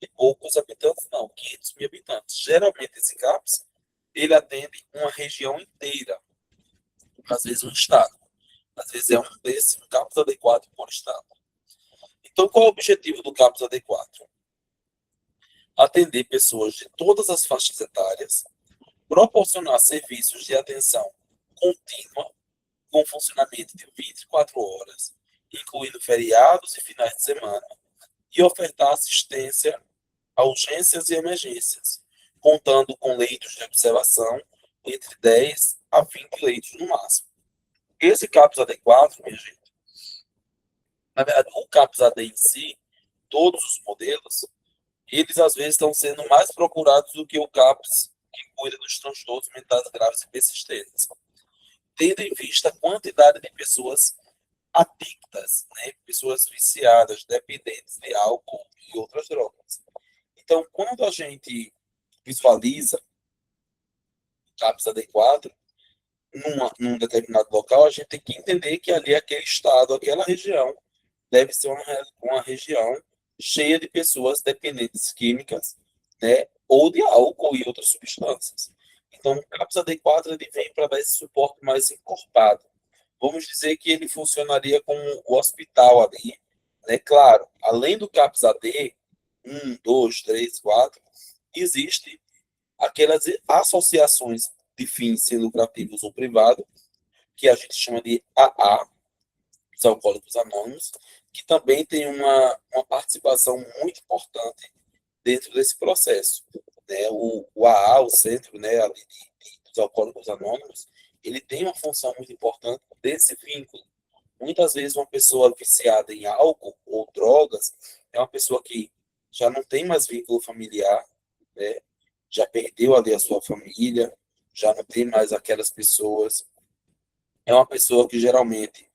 de poucos habitantes, não, 500 mil habitantes. Geralmente, esse CAPS, ele atende uma região inteira, às vezes um estado. Às vezes é um CAPS adequado por estado. Então, qual é o objetivo do CAPS adequado? Atender pessoas de todas as faixas etárias, proporcionar serviços de atenção contínua, com funcionamento de 24 horas, incluindo feriados e finais de semana, e ofertar assistência a urgências e emergências, contando com leitos de observação entre 10 a 20 leitos no máximo. Esse CAPS adequado, minha gente, na verdade, o CAPS AD em si, todos os modelos, eles às vezes estão sendo mais procurados do que o CAPS que cuida dos transtornos mentais graves e persistentes, tendo em vista a quantidade de pessoas adictas, né? Pessoas viciadas, dependentes de álcool e outras drogas. Então, quando a gente visualiza CAPS adequado num determinado local, a gente tem que entender que ali aquele estado, aquela região, deve ser uma região cheia de pessoas dependentes químicas, né, ou de álcool e outras substâncias. Então, o CAPS adequado ele vem para dar esse suporte mais encorpado. Vamos dizer que ele funcionaria como o hospital ali, né? Claro, além do CAPS AD, 2, 3, 4, existe aquelas associações de fins sem lucrativos ou privado, que a gente chama de AA, os Alcoólicos Anônimos, que também tem uma participação muito importante dentro desse processo. Né? O AA, o centro, né, ali dos Alcoólicos Anônimos, ele tem uma função muito importante desse vínculo. Muitas vezes uma pessoa viciada em álcool ou drogas é uma pessoa que já não tem mais vínculo familiar, né? Já perdeu ali a sua família, já não tem mais aquelas pessoas. É uma pessoa que geralmente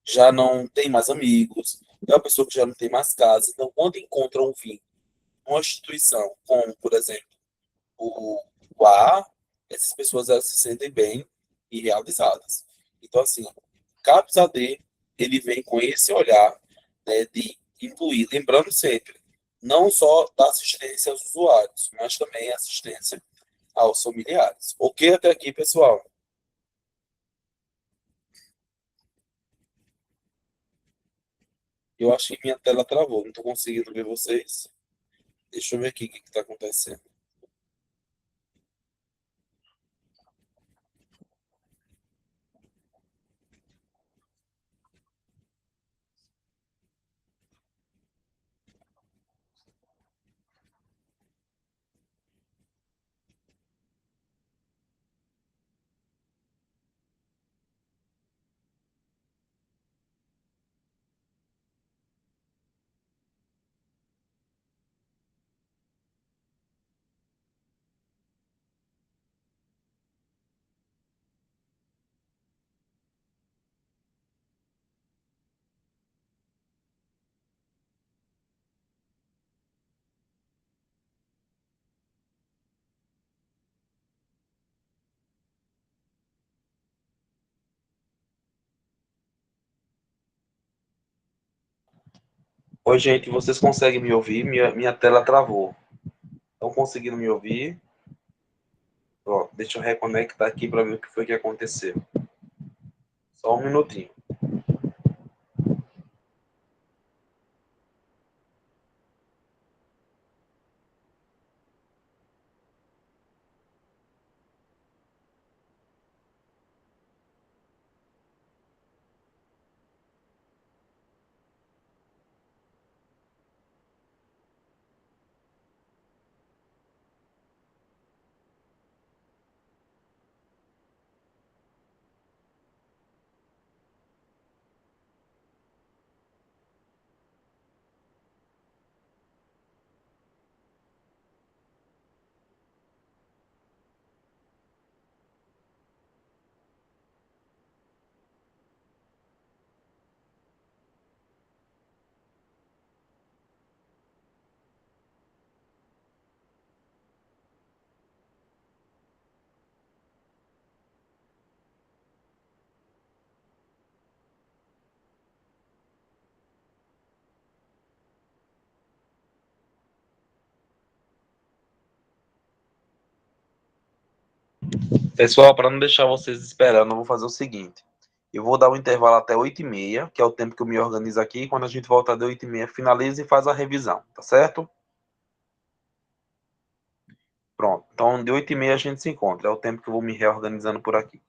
já não tem mais amigos, é uma pessoa que já não tem mais casa. Então, quando encontra um vínculo, uma instituição, como, por exemplo, o, o AA, essas pessoas elas se sentem bem e realizadas. Então, assim, CAPS AD, ele vem com esse olhar, né, de incluir, lembrando sempre, não só da assistência aos usuários, mas também assistência aos familiares. Ok até aqui, pessoal? Eu acho que minha tela travou, não estou conseguindo ver vocês. Deixa eu ver aqui o que está acontecendo. Oi, gente, vocês conseguem me ouvir? Minha tela travou. Estão conseguindo me ouvir? Ó, deixa eu reconectar aqui para ver o que foi que aconteceu. Só um minutinho. Pessoal, para não deixar vocês esperando, eu vou fazer o seguinte. Eu vou dar um intervalo até 8h30, que é o tempo que eu me organizo aqui. E quando a gente voltar de 8h30, finaliza e faz a revisão, tá certo? Pronto. Então, de 8h30 a gente se encontra. É o tempo que eu vou me reorganizando por aqui.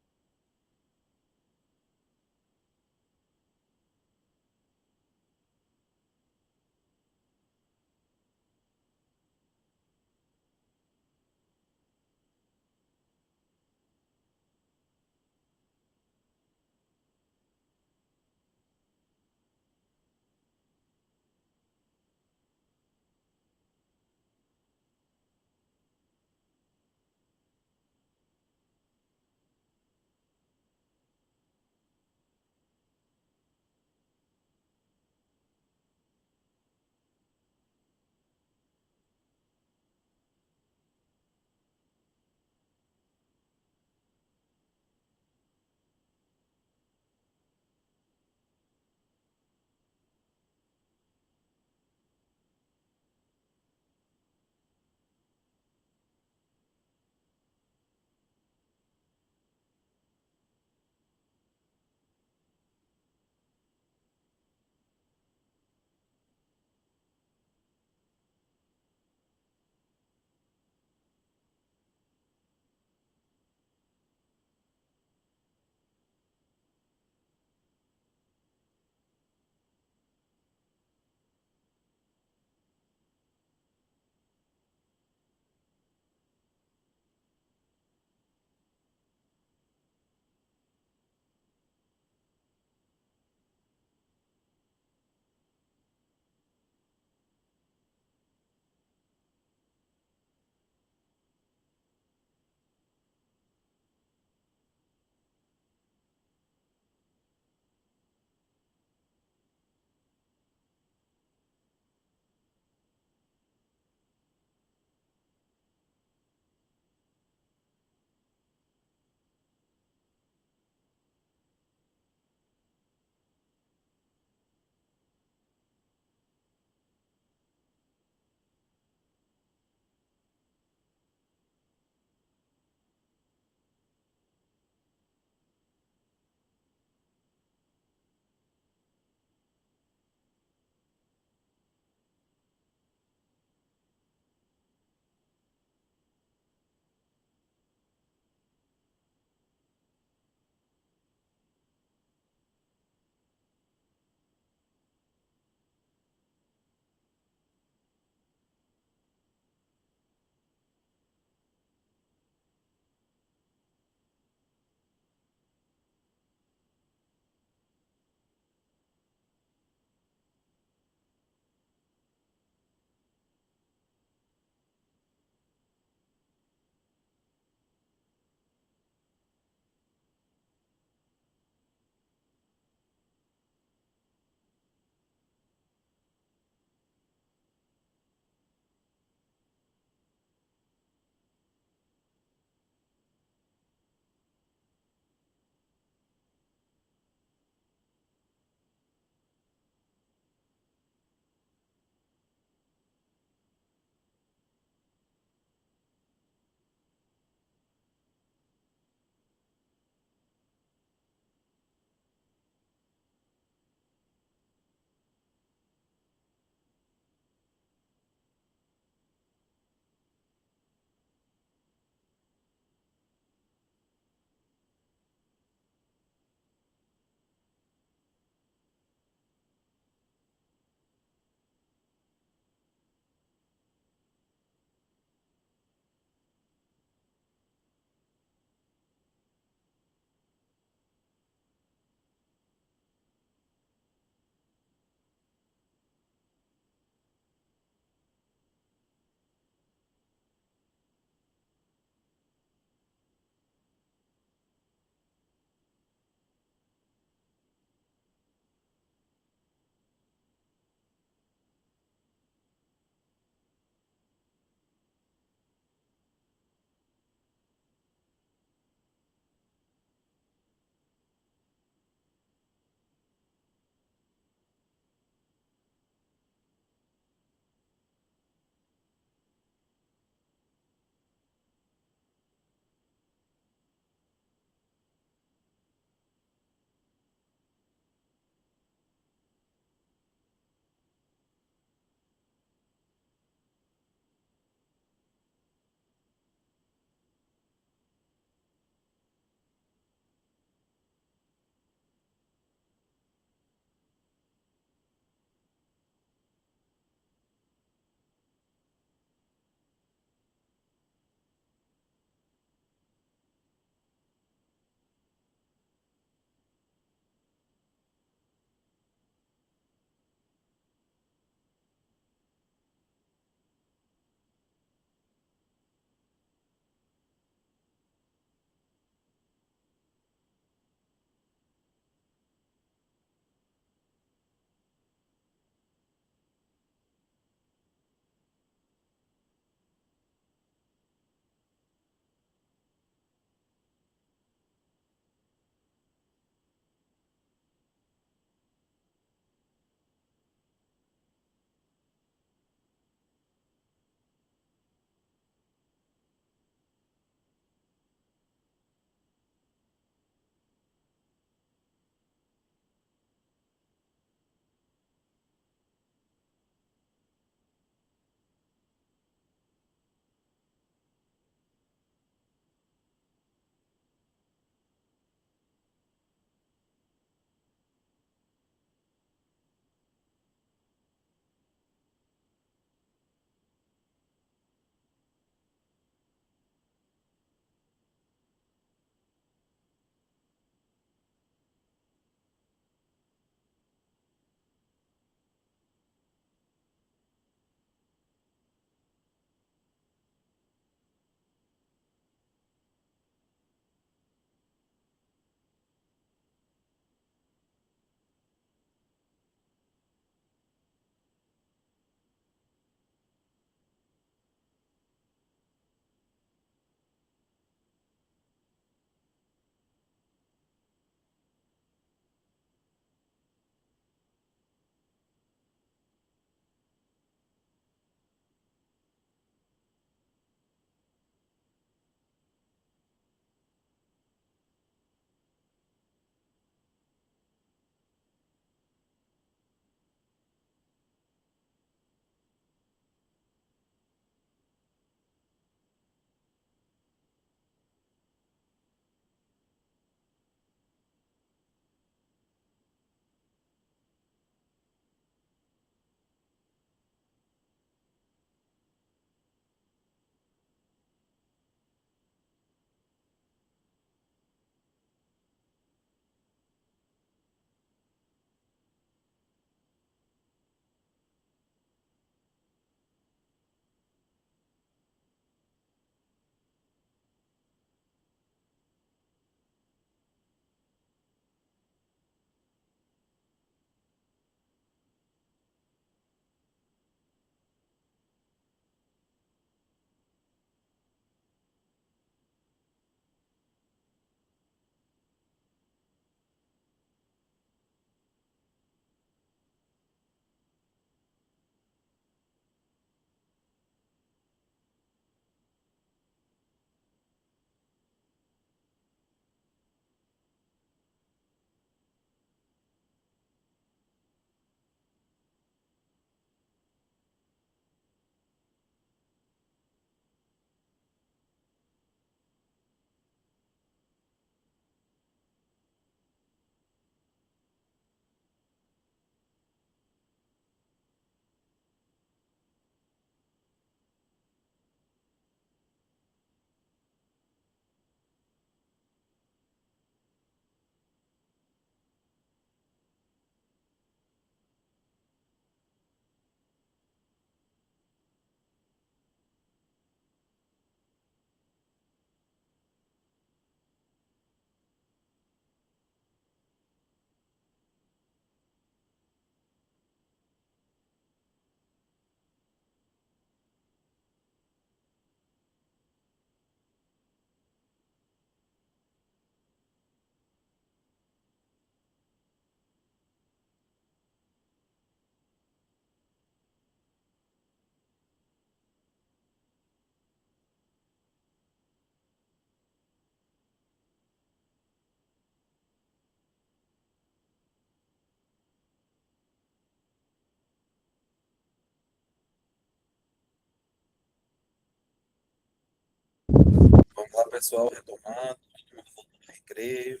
pessoal, retomando, todo mundo voltou do recreio,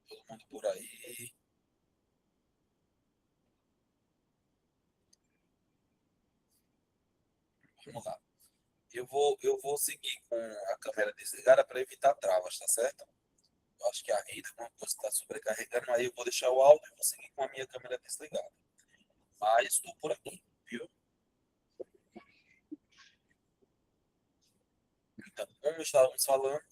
todo mundo por aí. Vamos lá. Eu vou seguir com a câmera desligada para evitar travas, tá certo? Eu acho que a rede, alguma coisa está sobrecarregando, aí eu vou deixar o áudio e vou seguir com a minha câmera desligada. Mas estou por aqui, viu? Então, como estávamos falando,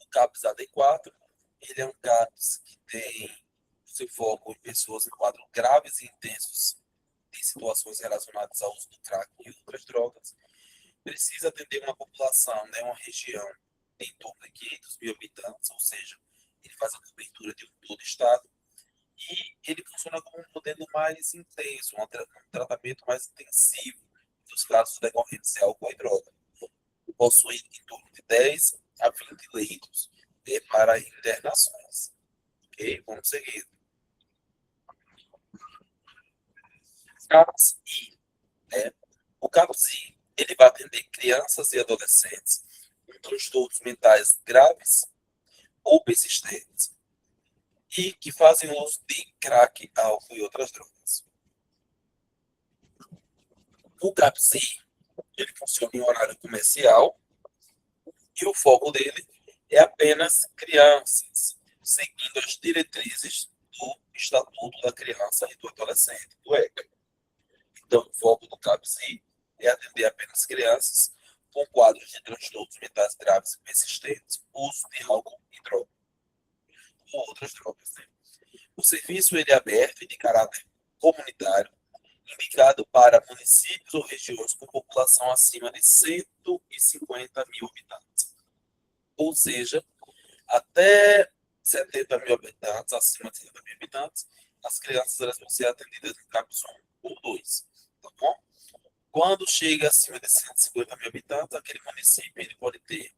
o CAPS AD4, ele é um CAPS que tem seu foco em pessoas em quadros graves e intensos de situações relacionadas ao uso do crack e outras drogas. Precisa atender uma população, né, uma região em torno de 500 mil habitantes, ou seja, ele faz a cobertura de todo o estado. E ele funciona como um modelo mais intenso, um tratamento mais intensivo dos casos decorrentes de álcool e droga. Possui em torno de 10 a 20 leitos para internações. Ok? Vamos seguir. CAPS-I. Né? O CAPS-I ele vai atender crianças e adolescentes com transtornos mentais graves ou persistentes e que fazem uso de crack, álcool e outras drogas. O CAPS-I ele funciona em horário comercial e o foco dele é apenas crianças, seguindo as diretrizes do Estatuto da Criança e do Adolescente, do ECA. Então, o foco do CAPS-I é atender apenas crianças com quadros de transtornos mentais graves e persistentes, uso de álcool e droga, ou outras drogas. Né? O serviço ele é aberto e de caráter comunitário, indicado para municípios ou regiões com população acima de 150 mil habitantes. Ou seja, até 70 mil habitantes, acima de 70 mil habitantes, as crianças elas vão ser atendidas no CAPS 1 ou 2. Tá bom? Quando chega acima de 150 mil habitantes, aquele município ele pode ter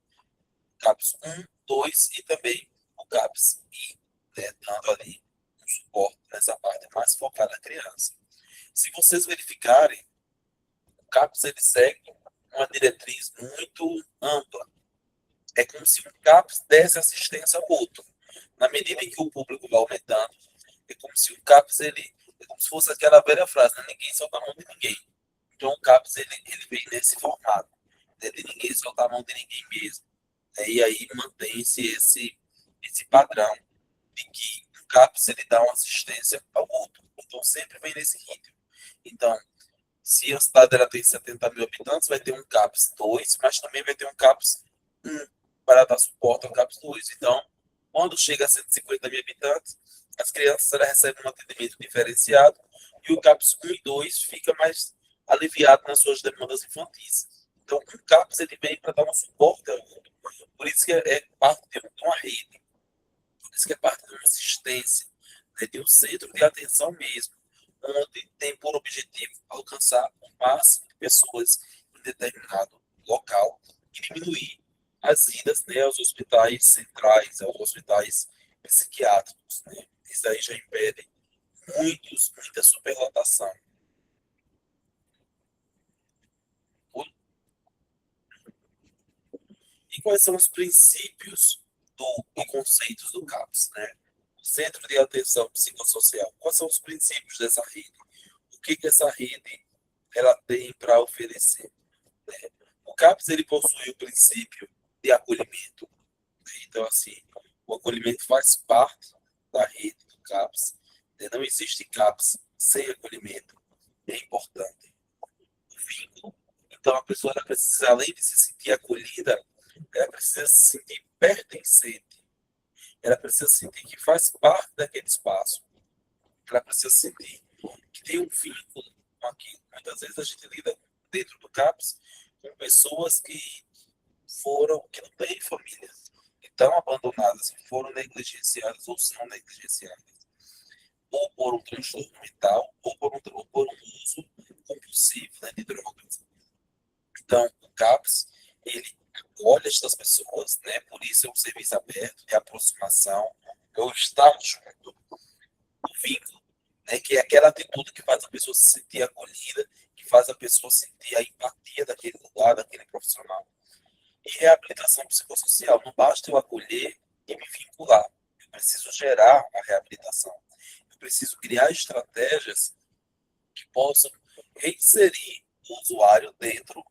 CAPS 1, 2 e também o CAPS I, né, dando ali um suporte nessa parte mais focada na criança. Se vocês verificarem, o CAPS ele segue uma diretriz muito ampla. É como se um CAPS desse assistência ao outro. Na medida em que o público vai aumentando, é como se o CAPS é como se fosse aquela velha frase, né? Ninguém solta a mão de ninguém. Então o CAPS ele vem nesse formato, né? De ninguém soltar a mão de ninguém mesmo. Né? E aí mantém-se esse padrão de que o CAPS ele dá uma assistência ao outro. Então sempre vem nesse ritmo. Então, se a cidade ela tem 70 mil habitantes, vai ter um CAPS 2, mas também vai ter um CAPS 1 para dar suporte ao CAPS 2. Então, quando chega a 150 mil habitantes, as crianças elas recebem um atendimento diferenciado e o CAPS 1 e 2 fica mais aliviado nas suas demandas infantis. Então, o CAPS ele vem para dar um suporte ao outro. Por isso que é parte de uma rede, por isso que é parte de uma assistência, né, de um centro de atenção mesmo, onde tem por objetivo alcançar o máximo de pessoas em determinado local e diminuir as idas, né, aos hospitais centrais, aos hospitais psiquiátricos. Né? Isso aí já impede muita superlotação. E quais são os princípios e conceitos do CAPS? Né? O Centro de Atenção Psicossocial. Quais são os princípios dessa rede? O que essa rede ela tem para oferecer? Né? O CAPS ele possui o princípio de acolhimento. Né? Então, assim, o acolhimento faz parte da rede do CAPS. Né? Não existe CAPS sem acolhimento. É importante. O vínculo. Então, a pessoa ela precisa, além de se sentir acolhida, ela precisa se sentir pertencente. Ela precisa sentir que faz parte daquele espaço. Ela precisa sentir que tem um vínculo com aquilo. Muitas vezes a gente lida dentro do CAPS com pessoas que não têm família, que estão abandonadas, que foram negligenciadas ou são negligenciadas, ou por um transtorno mental, ou por um uso compulsivo, né, de drogas. Então, o CAPS, ele acolhe estas pessoas, né, por isso é um serviço aberto, de aproximação, é o estar junto, o vínculo. né? Que é aquela atitude que faz a pessoa se sentir acolhida, que faz a pessoa sentir a empatia daquele lugar, daquele profissional. E reabilitação psicossocial, não basta eu acolher e me vincular. Eu preciso gerar a reabilitação. Eu preciso criar estratégias que possam reinserir o usuário dentro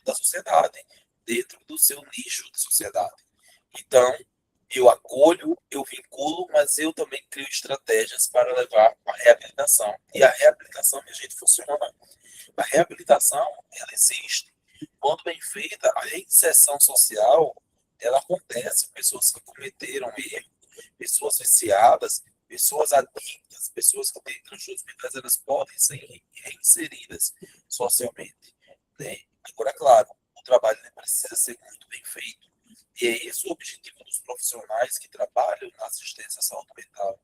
da sociedade, dentro do seu nicho de sociedade. Então, eu acolho, eu vinculo, mas eu também crio estratégias para levar a reabilitação. E a reabilitação, minha gente, funciona. A reabilitação, ela existe. Quando bem feita, a reinserção social, ela acontece. Pessoas que cometeram erro, pessoas viciadas, pessoas adictas, pessoas que têm transtornos mentais, elas podem ser reinseridas socialmente, né? Agora, claro, o trabalho precisa ser muito bem feito. E é esse o objetivo dos profissionais que trabalham na assistência à saúde mental,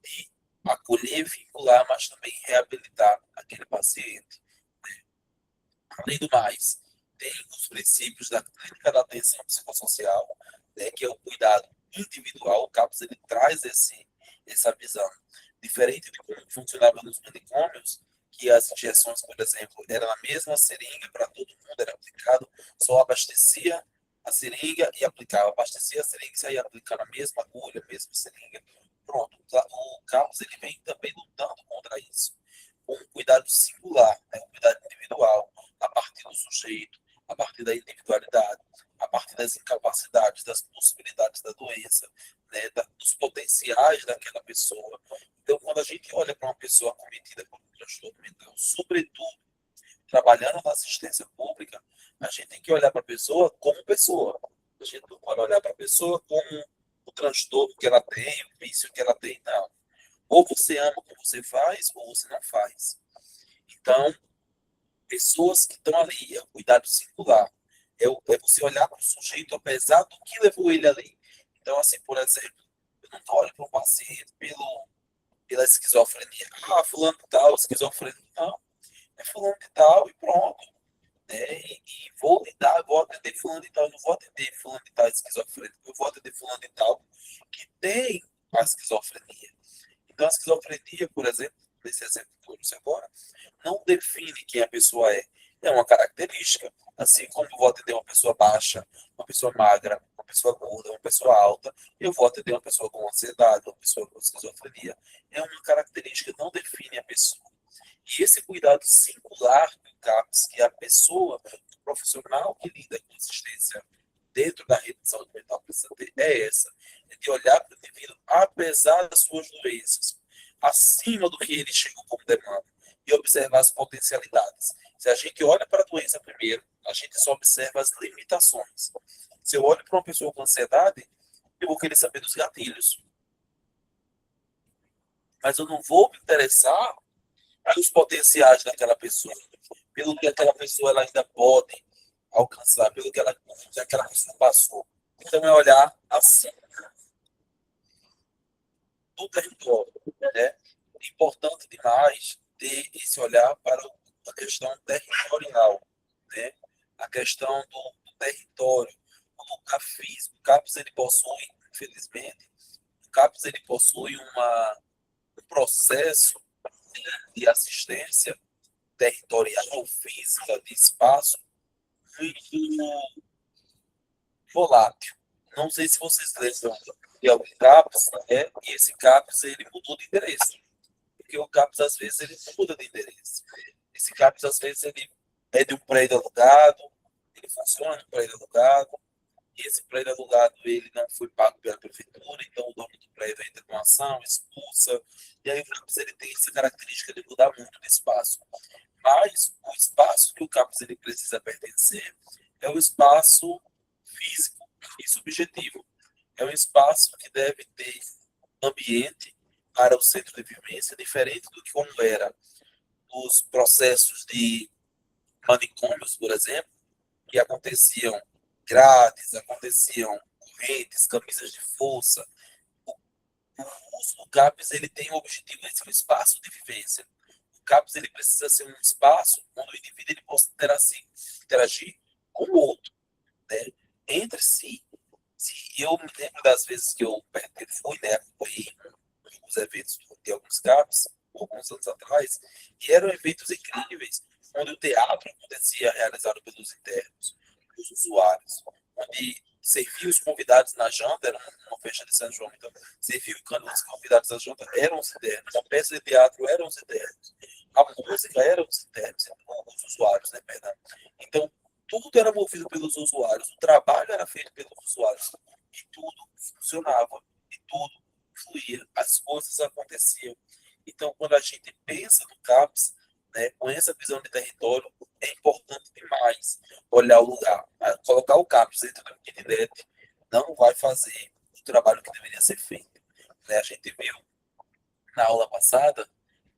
de acolher, vincular, mas também reabilitar aquele paciente. Além do mais, tem os princípios da clínica da atenção psicossocial, né, que é o cuidado individual. O CAPS ele traz essa visão. Diferente de como funcionava nos manicômios, que as injeções, por exemplo, eram a mesma seringa para todo mundo, era aplicado, só abastecia a seringa e aplicava, abastecia a seringa e saía aplicando a mesma agulha, a mesma seringa. Pronto, o CAPS ele vem também lutando contra isso, com um cuidado singular, né, um cuidado individual, a partir do sujeito, a partir da individualidade, a partir das incapacidades, das possibilidades da doença, né, dos potenciais daquela pessoa. Então, quando a gente olha para uma pessoa acometida por um transtorno mental, sobretudo trabalhando na assistência pública, a gente tem que olhar para a pessoa como pessoa. A gente não pode olhar para a pessoa como o transtorno que ela tem, o vício que ela tem, não. Ou você ama o que você faz, ou você não faz. Então, pessoas que estão ali, é o cuidado singular. É você olhar para o sujeito, apesar do que levou ele ali. Então, assim, por exemplo, eu não olho para um paciente pela esquizofrenia. Ah, fulano de tal, esquizofrenia. Não, é fulano de tal e pronto. Né? E vou lidar, vou atender fulano de tal, eu não vou atender fulano de tal esquizofrênico, eu vou atender fulano de tal que tem a esquizofrenia. Então, a esquizofrenia, por exemplo, nesse exemplo que eu trouxe agora, não define quem a pessoa é. É uma característica. Assim como eu vou atender uma pessoa baixa, uma pessoa magra, uma pessoa gorda, uma pessoa alta, eu vou atender uma pessoa com ansiedade, uma pessoa com esquizofrenia. É uma característica, não define a pessoa. E esse cuidado singular do CAPS, que a pessoa, o profissional que lida com assistência dentro da rede de saúde mental precisa ter, é essa. É de olhar para o indivíduo, apesar das suas doenças, acima do que ele chegou como demanda, e observar as potencialidades. Se a gente olha para a doença primeiro, a gente só observa as limitações. Se eu olho para uma pessoa com ansiedade, eu vou querer saber dos gatilhos. Mas eu não vou me interessar pelos potenciais daquela pessoa, pelo que aquela pessoa ela ainda pode alcançar, pelo que aquela pessoa passou. Então, é olhar assim do território. Né? É importante demais ter esse olhar para a questão territorial, né? A questão do território, do lugar físico. O CAPS ele possui, infelizmente, o CAPS ele possui um processo de assistência territorial, física, de espaço, muito volátil. Não sei se vocês lembram de algum CAPS, né? E esse CAPS ele mudou de endereço, porque o CAPS às vezes ele muda de endereço. Esse CAPS às vezes ele é de um prédio alugado, ele funciona no prédio alugado, e esse prédio alugado ele não foi pago pela prefeitura, então o dono do prédio entra com ação, expulsa, e aí o CAPS ele tem essa característica de mudar muito de espaço. Mas o espaço que o CAPS ele precisa pertencer é o espaço físico e subjetivo. É um espaço que deve ter ambiente para o centro de vivência, diferente do que como era os processos de manicômios, por exemplo, que aconteciam grades, aconteciam correntes, camisas de força. O CAPS ele tem o objetivo de ser um espaço de vivência. O CAPS ele precisa ser um espaço onde o indivíduo ele possa interagir com o outro, né? Entre si. Se eu me lembro das vezes que eu fui, né, acompanhei alguns eventos de alguns CAPs, alguns anos atrás, e eram eventos incríveis, onde o teatro acontecia realizado pelos internos, os usuários, onde servia os convidados na janta, era uma festa de São João, então servia os convidados na janta, eram os internos, a peça de teatro eram os internos, a música eram os internos, os usuários, né, perdão. Então, tudo era movido pelos usuários, o trabalho era feito pelos usuários, e tudo funcionava, e tudo fluía, as coisas aconteciam. Então, quando a gente pensa no CAPS, né, com essa visão de território, é importante demais olhar o lugar. Colocar o CAPS dentro do kitnet não vai fazer o trabalho que deveria ser feito. Né? A gente viu na aula passada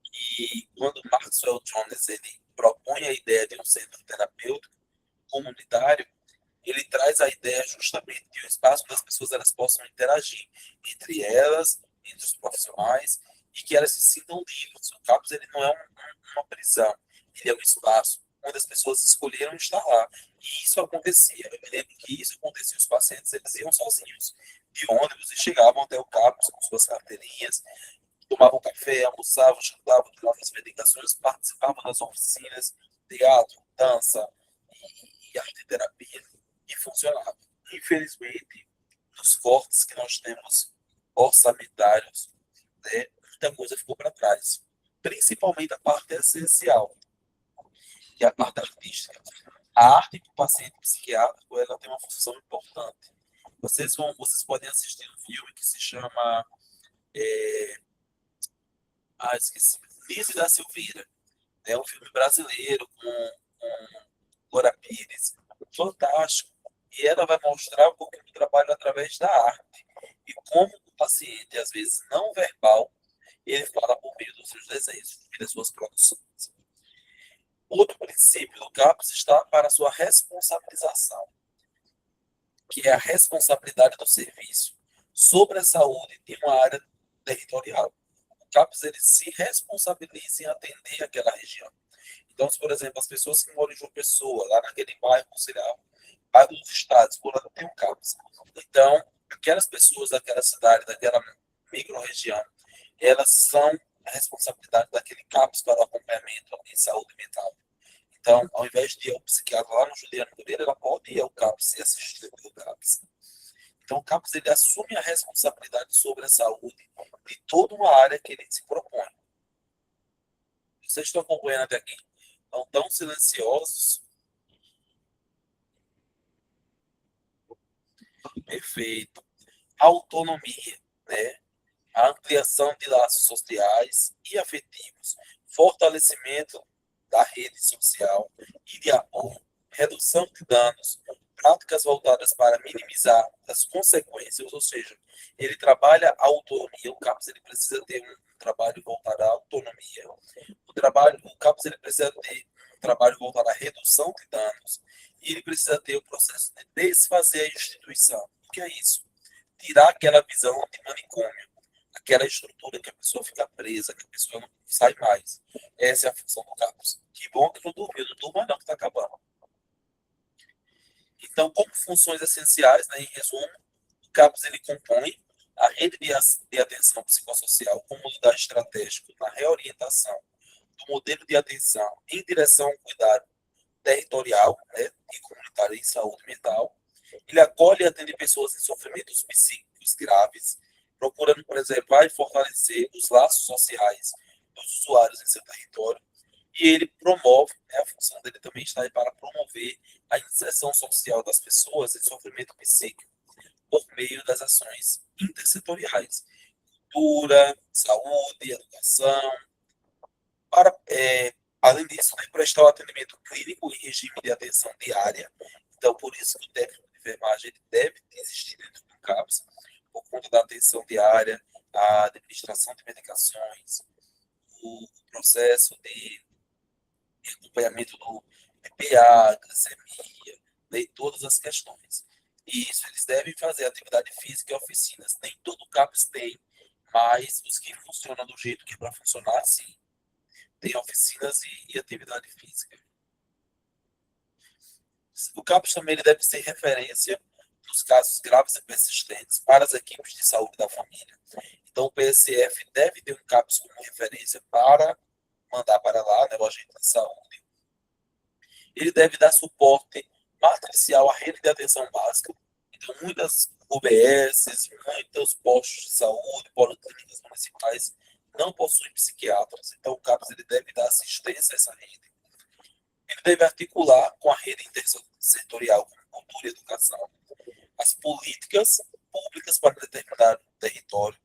que quando Maxwell Jones ele propõe a ideia de um centro terapêutico comunitário, ele traz a ideia justamente de um espaço onde as pessoas elas possam interagir entre elas, entre os profissionais, e que elas se sintam livres. O campus ele não é uma prisão, ele é um espaço onde as pessoas escolheram estar lá. E isso acontecia. Eu me lembro que isso acontecia. Os pacientes eles iam sozinhos de ônibus e chegavam até o campus com suas carteirinhas, tomavam café, almoçavam, jantavam, tomavam as medicações, participavam das oficinas, teatro, dança e arte terapia e funcionava. Infelizmente, nos cortes que nós temos orçamentários, né, muita coisa ficou para trás. Principalmente a parte essencial, que é a parte artística. A arte para o paciente psiquiátrico ela tem uma função importante. Vocês podem assistir um filme que se chama esqueci, Lise da Silveira. É um filme brasileiro com Glória Pires, fantástico. E ela vai mostrar um pouquinho do trabalho através da arte. E como o paciente, às vezes, não verbal, ele fala por meio dos seus desenhos e das suas produções. Outro princípio do CAPS está para a sua responsabilização, que é a responsabilidade do serviço sobre a saúde de uma área territorial. O CAPS ele se responsabiliza em atender aquela região. Então, se, por exemplo, as pessoas que moram em João Pessoa, lá naquele bairro considerável, bairro dos estados, por lá tem um CAPS. Então, aquelas pessoas daquela cidade, daquela micro-região, elas são a responsabilidade daquele CAPS para o acompanhamento em saúde mental. Então, ao invés de ir ao psiquiatra lá no Juliano Moreira, ela pode ir ao CAPS e assistir pelo CAPS. Então, o CAPS ele assume a responsabilidade sobre a saúde de toda uma área que ele se propõe. Vocês estão acompanhando até aqui? Estão tão silenciosos. Perfeito. Autonomia, né? A ampliação de laços sociais e afetivos, fortalecimento da rede social e de apoio, redução de danos, práticas voltadas para minimizar as consequências, ou seja, ele trabalha a autonomia, o CAPS ele precisa ter um trabalho voltado à autonomia, o CAPS ele precisa ter um trabalho voltado à redução de danos e ele precisa ter o processo de desfazer a instituição. O que é isso? Tirar aquela visão de manicômio, aquela estrutura que a pessoa fica presa, que a pessoa não sai mais. Essa é a função do CAPS. Que bom que não dormiu, não durma não, que está acabando. Então, como funções essenciais, né, em resumo, o CAPS ele compõe a rede de atenção psicossocial como lugar estratégico na reorientação do modelo de atenção em direção ao cuidado territorial, né, e comunitário em saúde mental. Ele acolhe e atende pessoas em sofrimentos psíquicos graves, procurando preservar e fortalecer os laços sociais dos usuários em seu território. E ele promove, né, a função dele também está aí para promover a inserção social das pessoas em sofrimento psíquico por meio das ações intersetoriais, cultura, saúde, educação, para, além disso, né, prestar o atendimento clínico em regime de atenção diária. Então, por isso que o técnico de enfermagem ele deve existir dentro do CAPS, por conta da atenção diária, a administração de medicações, o processo de acompanhamento do PA, glicemia, né, e todas as questões. E isso, eles devem fazer atividade física e oficinas. Nem todo CAPS tem, mas os que funcionam do jeito que é para funcionar, sim. Tem oficinas e atividade física. O CAPS também ele deve ser referência nos casos graves e persistentes para as equipes de saúde da família. Então, o PSF deve ter um CAPS como referência para mandar para lá, né, o agente de saúde. Ele deve dar suporte matricial à rede de atenção básica. Então, muitas UBSs, muitos postos de saúde, policlínicas municipais não possuem psiquiatras. Então, o CAPS ele deve dar assistência a essa rede. Ele deve articular com a rede intersetorial, como cultura e educação, as políticas públicas para determinado território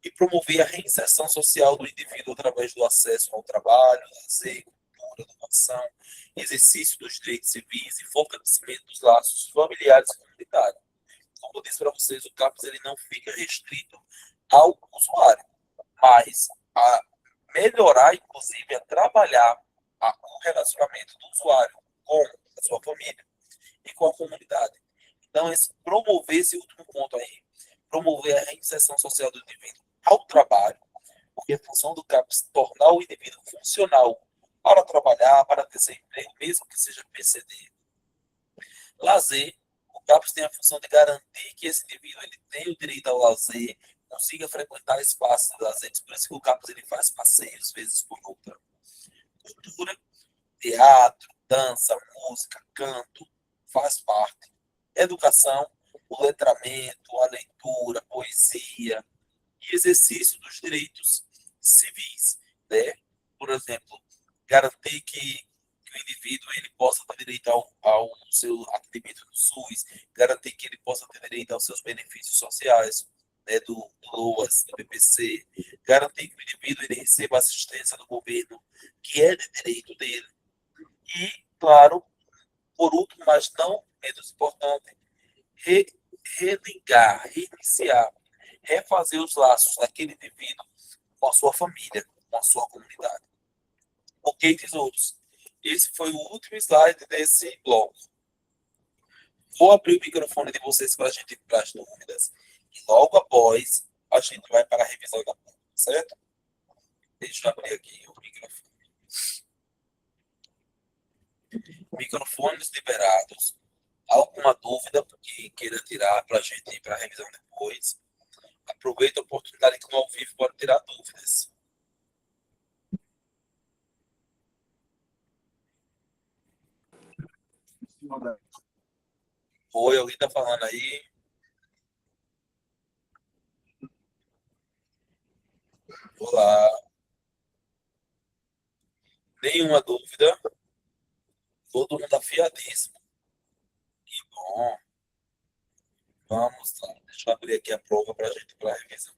e promover a reinserção social do indivíduo através do acesso ao trabalho, lazer, cultura, educação, exercício dos direitos civis e fortalecimento dos laços familiares e comunitários. Como eu disse para vocês, o CAPS ele não fica restrito ao usuário, mas a melhorar, inclusive, a trabalhar o relacionamento do usuário com a sua família e com a comunidade. Então, promover esse último ponto aí, promover a reinserção social do indivíduo ao trabalho, porque a função do CAPS é tornar o indivíduo funcional para trabalhar, para ter seu emprego, mesmo que seja PCD. Lazer, o CAPS tem a função de garantir que esse indivíduo ele tenha o direito ao lazer, consiga frequentar espaços de lazer, por isso que o CAPS ele faz passeios, vezes por outra. Cultura, teatro, dança, música, canto, faz parte. Educação, o letramento, a leitura, poesia e exercício dos direitos civis, né? Por exemplo, garantir que o indivíduo ele possa ter direito ao seu atendimento no SUS, garantir que ele possa ter direito aos seus benefícios sociais, né, do LOAS, do BPC, garantir que o indivíduo ele receba assistência do governo, que é de direito dele. E, claro, por último, mas não menos importante, religar, reiniciar, refazer os laços daquele indivíduo com a sua família, com a sua comunidade. Ok, tesouros? Esse foi o último slide desse bloco. Vou abrir o microfone de vocês para a gente ir para as dúvidas. E logo após, a gente vai para a revisão da prova, certo? Deixa eu abrir aqui o microfone. Microfones liberados. Alguma dúvida que queira tirar para a gente ir para a revisão depois? Aproveita a oportunidade que no ao vivo pode tirar dúvidas. Oi, alguém está falando aí? Olá. Nenhuma dúvida? Todo mundo afiadíssimo. Que bom. Vamos lá. Deixa eu abrir aqui a prova para a gente ir para a revisão.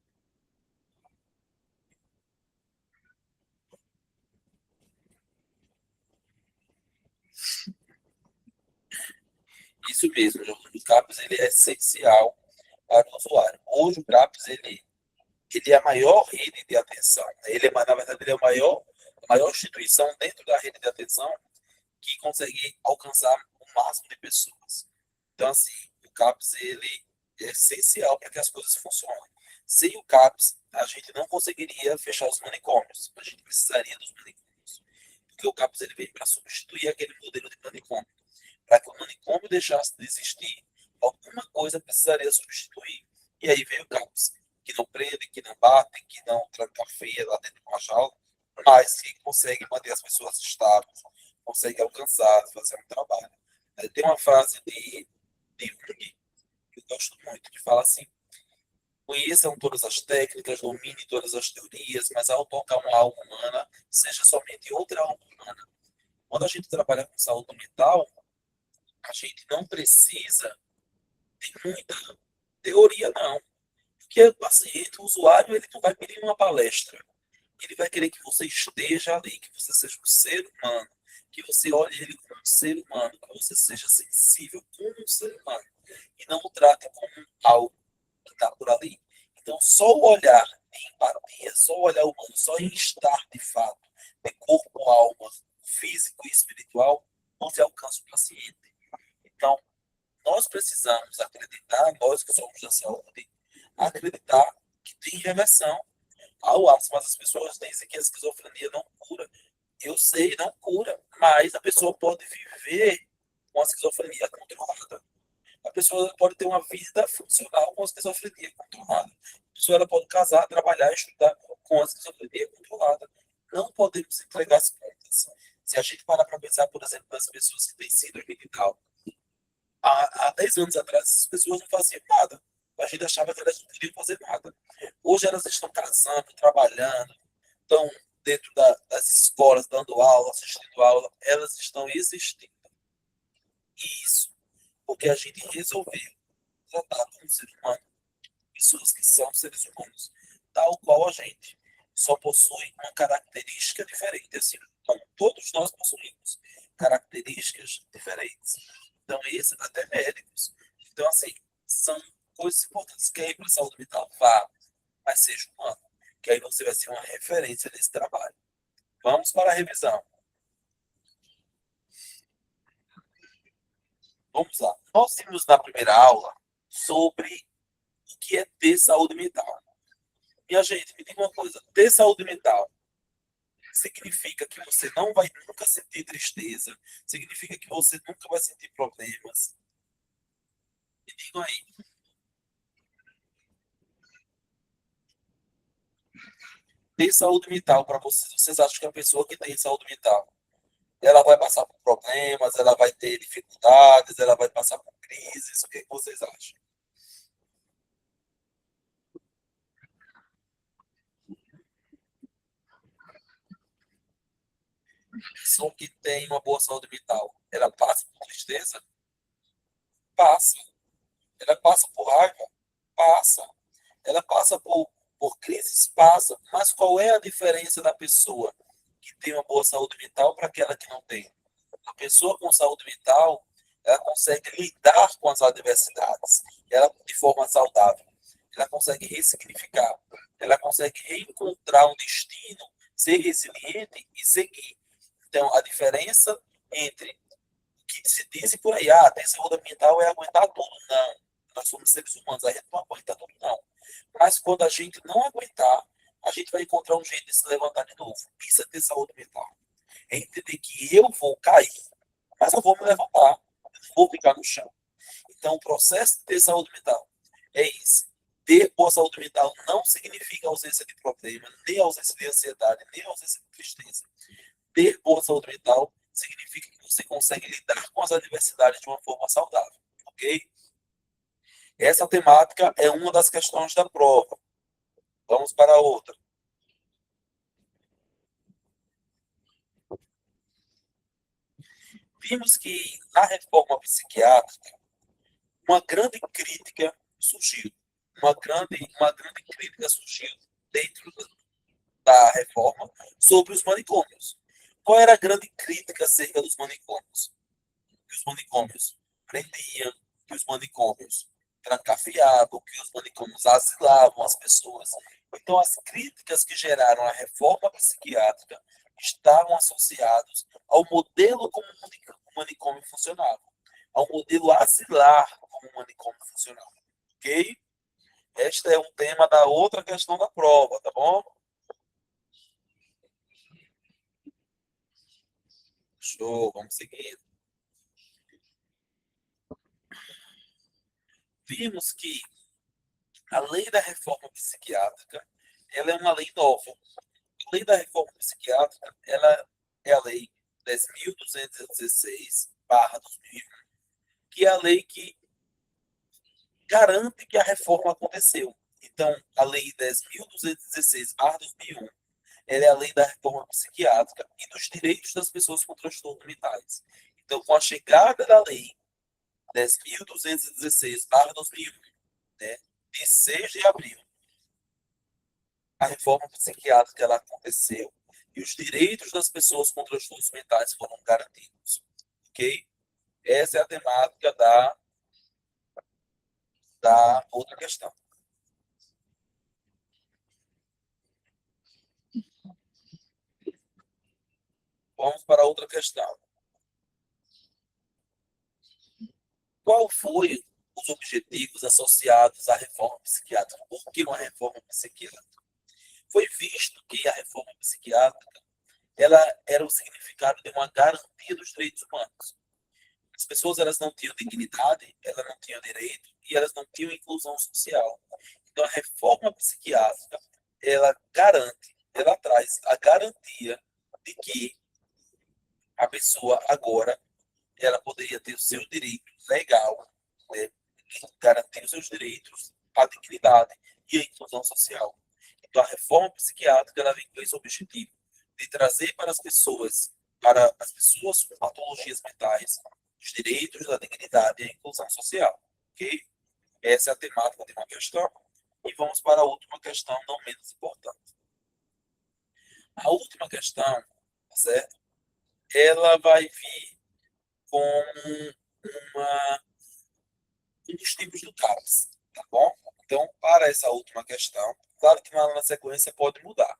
Isso mesmo, Jorge. O CAPS ele é essencial para o usuário. Hoje o CAPS ele é a maior rede de atenção. Ele é, na verdade, ele é a maior instituição dentro da rede de atenção que consegue alcançar o máximo de pessoas. Então, assim, o CAPS ele é essencial para que as coisas funcionem. Sem o CAPS, a gente não conseguiria fechar os manicômios. A gente precisaria dos manicômios. Porque o CAPS ele veio para substituir aquele modelo de manicômio. Para que o manicômio deixasse de existir, alguma coisa precisaria substituir. E aí veio o CAPS, que não prende, que não bate, que não tranca feia lá dentro de uma jaula, mas que consegue manter as pessoas estáveis, consegue alcançar, fazer um trabalho. Tem uma frase de Jung, que eu gosto muito, que fala assim: conheçam todas as técnicas, domine todas as teorias, mas ao tocar uma alma humana, seja somente outra alma humana. Quando a gente trabalha com saúde mental, a gente não precisa de muita teoria, não. Porque o paciente, o usuário, ele não vai pedir uma palestra. Ele vai querer que você esteja ali, que você seja um ser humano, que você olhe ele como um ser humano, que você seja sensível como um ser humano, e não o trate como algo que está por ali. Então, só o olhar de empatia, só o olhar humano, só em estar de fato, de corpo, alma, físico e espiritual, você alcança o paciente. Então, nós precisamos acreditar, nós que somos da saúde, acreditar que tem reversão. Ao Alisson, mas as pessoas dizem que a esquizofrenia não cura. Eu sei, não cura, mas a pessoa pode viver com a esquizofrenia controlada. A pessoa pode ter uma vida funcional com a esquizofrenia controlada. pessoa ela pode casar, trabalhar, estudar com a esquizofrenia controlada. Não podemos entregar as contas. Se a gente parar para pensar, por exemplo, nas pessoas que têm síndrome de Down, há 10 anos atrás, as pessoas não faziam nada. A gente achava que elas não queriam fazer nada. Hoje elas estão casando, trabalhando, estão dentro das escolas, dando aula, assistindo aula, elas estão existindo. E isso porque a gente resolveu tratar como ser humano, pessoas que são seres humanos, tal qual a gente, só possui uma característica diferente, assim como todos nós possuímos características diferentes. Então, esse até médicos. Então, assim, são coisas importantes. Quer ir para a saúde mental? Vá, mas seja humano, que aí você vai ser uma referência nesse trabalho. Vamos para a revisão. Vamos lá. Nós vimos na primeira aula sobre o que é ter saúde mental. Minha gente, me diga uma coisa: ter saúde mental significa que você não vai nunca sentir tristeza, significa que você nunca vai sentir problemas. Me digam aí, ter saúde mental para vocês, vocês acham que a pessoa que tem saúde mental, ela vai passar por problemas, ela vai ter dificuldades, ela vai passar por crises? O que vocês acham? A pessoa que tem uma boa saúde mental, ela passa por tristeza? Passa. Ela passa por raiva? Passa. Ela passa por crises? Passa. Mas qual é a diferença da pessoa que tem uma boa saúde mental para aquela que não tem? A pessoa com saúde mental, ela consegue lidar com as adversidades, ela de forma saudável. Ela consegue ressignificar, ela consegue reencontrar um destino, ser resiliente e seguir. Então, a diferença entre o que se diz por aí, ter saúde mental é aguentar tudo. Não. Nós somos seres humanos, a gente não aguenta tudo, não. Mas quando a gente não aguentar, a gente vai encontrar um jeito de se levantar de novo. Isso é ter saúde mental. É entender que eu vou cair, mas eu vou me levantar. Eu não vou ficar no chão. Então, o processo de ter saúde mental é isso. Ter boa saúde mental não significa ausência de problema, nem ausência de ansiedade, nem ausência de tristeza. Ter boa saúde mental significa que você consegue lidar com as adversidades de uma forma saudável, ok? Essa temática é uma das questões da prova. Vamos para a outra. Vimos que na reforma psiquiátrica, uma grande crítica surgiu. Uma grande crítica surgiu dentro da reforma sobre os manicômios. Qual era a grande crítica acerca dos manicômios? Que os manicômios prendiam, que os manicômios trancafiavam, que os manicômios asilavam as pessoas. Então, as críticas que geraram a reforma psiquiátrica estavam associadas ao modelo como o manicômio funcionava, ao modelo asilar como o manicômio funcionava. Ok? Este é um tema da outra questão da prova, tá bom? Show, vamos seguir. Vimos que a lei da reforma psiquiátrica, ela é uma lei nova. A lei da reforma psiquiátrica, ela é a lei 10.216/2001, que é a lei que garante que a reforma aconteceu. Então, a lei 10.216/2001, ela é a lei da reforma psiquiátrica e dos direitos das pessoas com transtornos mentais. Então, com a chegada da lei 10.216/2001, né, de 6 de abril, a reforma psiquiátrica ela aconteceu e os direitos das pessoas com transtornos mentais foram garantidos. Ok? Essa é a temática da outra questão. Vamos para a outra questão. Qual foi os objetivos associados à reforma psiquiátrica? Por que uma reforma psiquiátrica? Foi visto que a reforma psiquiátrica ela era o significado de uma garantia dos direitos humanos. As pessoas elas não tinham dignidade, elas não tinham direito e elas não tinham inclusão social. Então, a reforma psiquiátrica, ela traz a garantia de que a pessoa agora, ela poderia ter o seu direito legal, né, garantir os seus direitos, a dignidade e a inclusão social. Então, a reforma psiquiátrica, ela vem com esse objetivo de trazer para as pessoas com patologias mentais, os direitos, a dignidade e a inclusão social. Ok? Essa é a temática de uma questão. E vamos para a última questão, não menos importante. A última questão, tá certo? Ela vai vir com uma, um dos tipos do CAPS, tá bom? Então, para essa última questão, claro que na sequência pode mudar,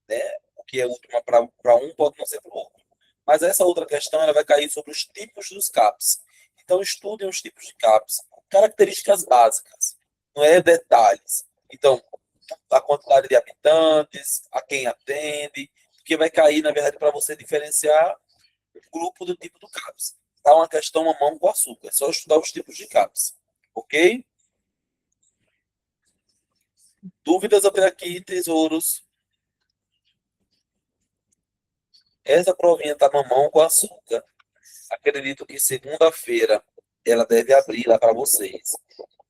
né? O que é última para um pode não ser para o outro. Mas essa outra questão ela vai cair sobre os tipos dos CAPs. Então, estudem os tipos de CAPs, características básicas, não é detalhes. Então, a quantidade de habitantes, a quem atende, porque vai cair, na verdade, para você diferenciar o grupo do tipo do CAPS. Tá uma questão mamão com açúcar, é só estudar os tipos de CAPs. Ok? Dúvidas até aqui, tesouros? Essa provinha tá mamão com açúcar. Acredito que segunda-feira ela deve abrir lá para vocês,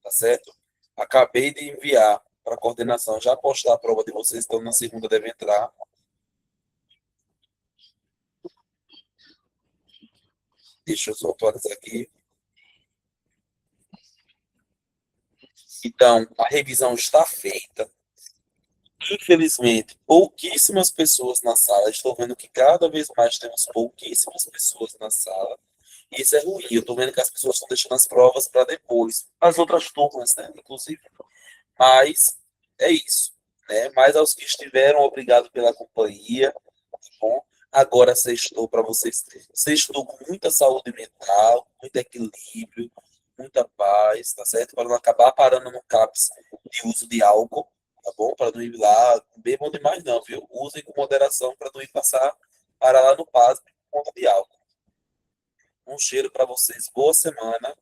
tá certo? Acabei de enviar para a coordenação, já postar a prova de vocês, então na segunda deve entrar. Deixa eu só atualizar aqui. Então, a revisão está feita. Infelizmente, pouquíssimas pessoas na sala. Estou vendo que cada vez mais temos pouquíssimas pessoas na sala. E isso é ruim. Eu estou vendo que as pessoas estão deixando as provas para depois. As outras turmas, né? Inclusive. Mas é isso. Né? Mas aos que estiveram, obrigado pela companhia. Tá bom? Agora sextou para vocês. Sextou com muita saúde mental, muito equilíbrio, muita paz, tá certo? Para não acabar parando no CAPS de uso de álcool, tá bom? Para não ir lá, bebam demais não, viu? Usem com moderação para não ir parar lá no PAS por conta de álcool. Um cheiro para vocês, boa semana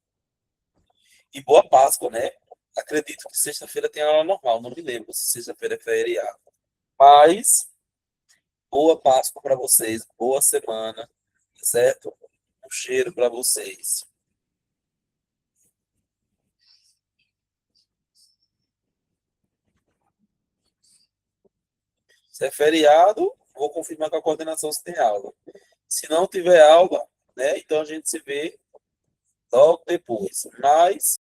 e boa Páscoa, né? Acredito que sexta-feira tem aula normal, não me lembro se sexta-feira é feriado. Mas, boa Páscoa para vocês, boa semana, tá certo? Um cheiro para vocês. Se é feriado, vou confirmar com a coordenação se tem aula. Se não tiver aula, né, então a gente se vê logo depois. Mas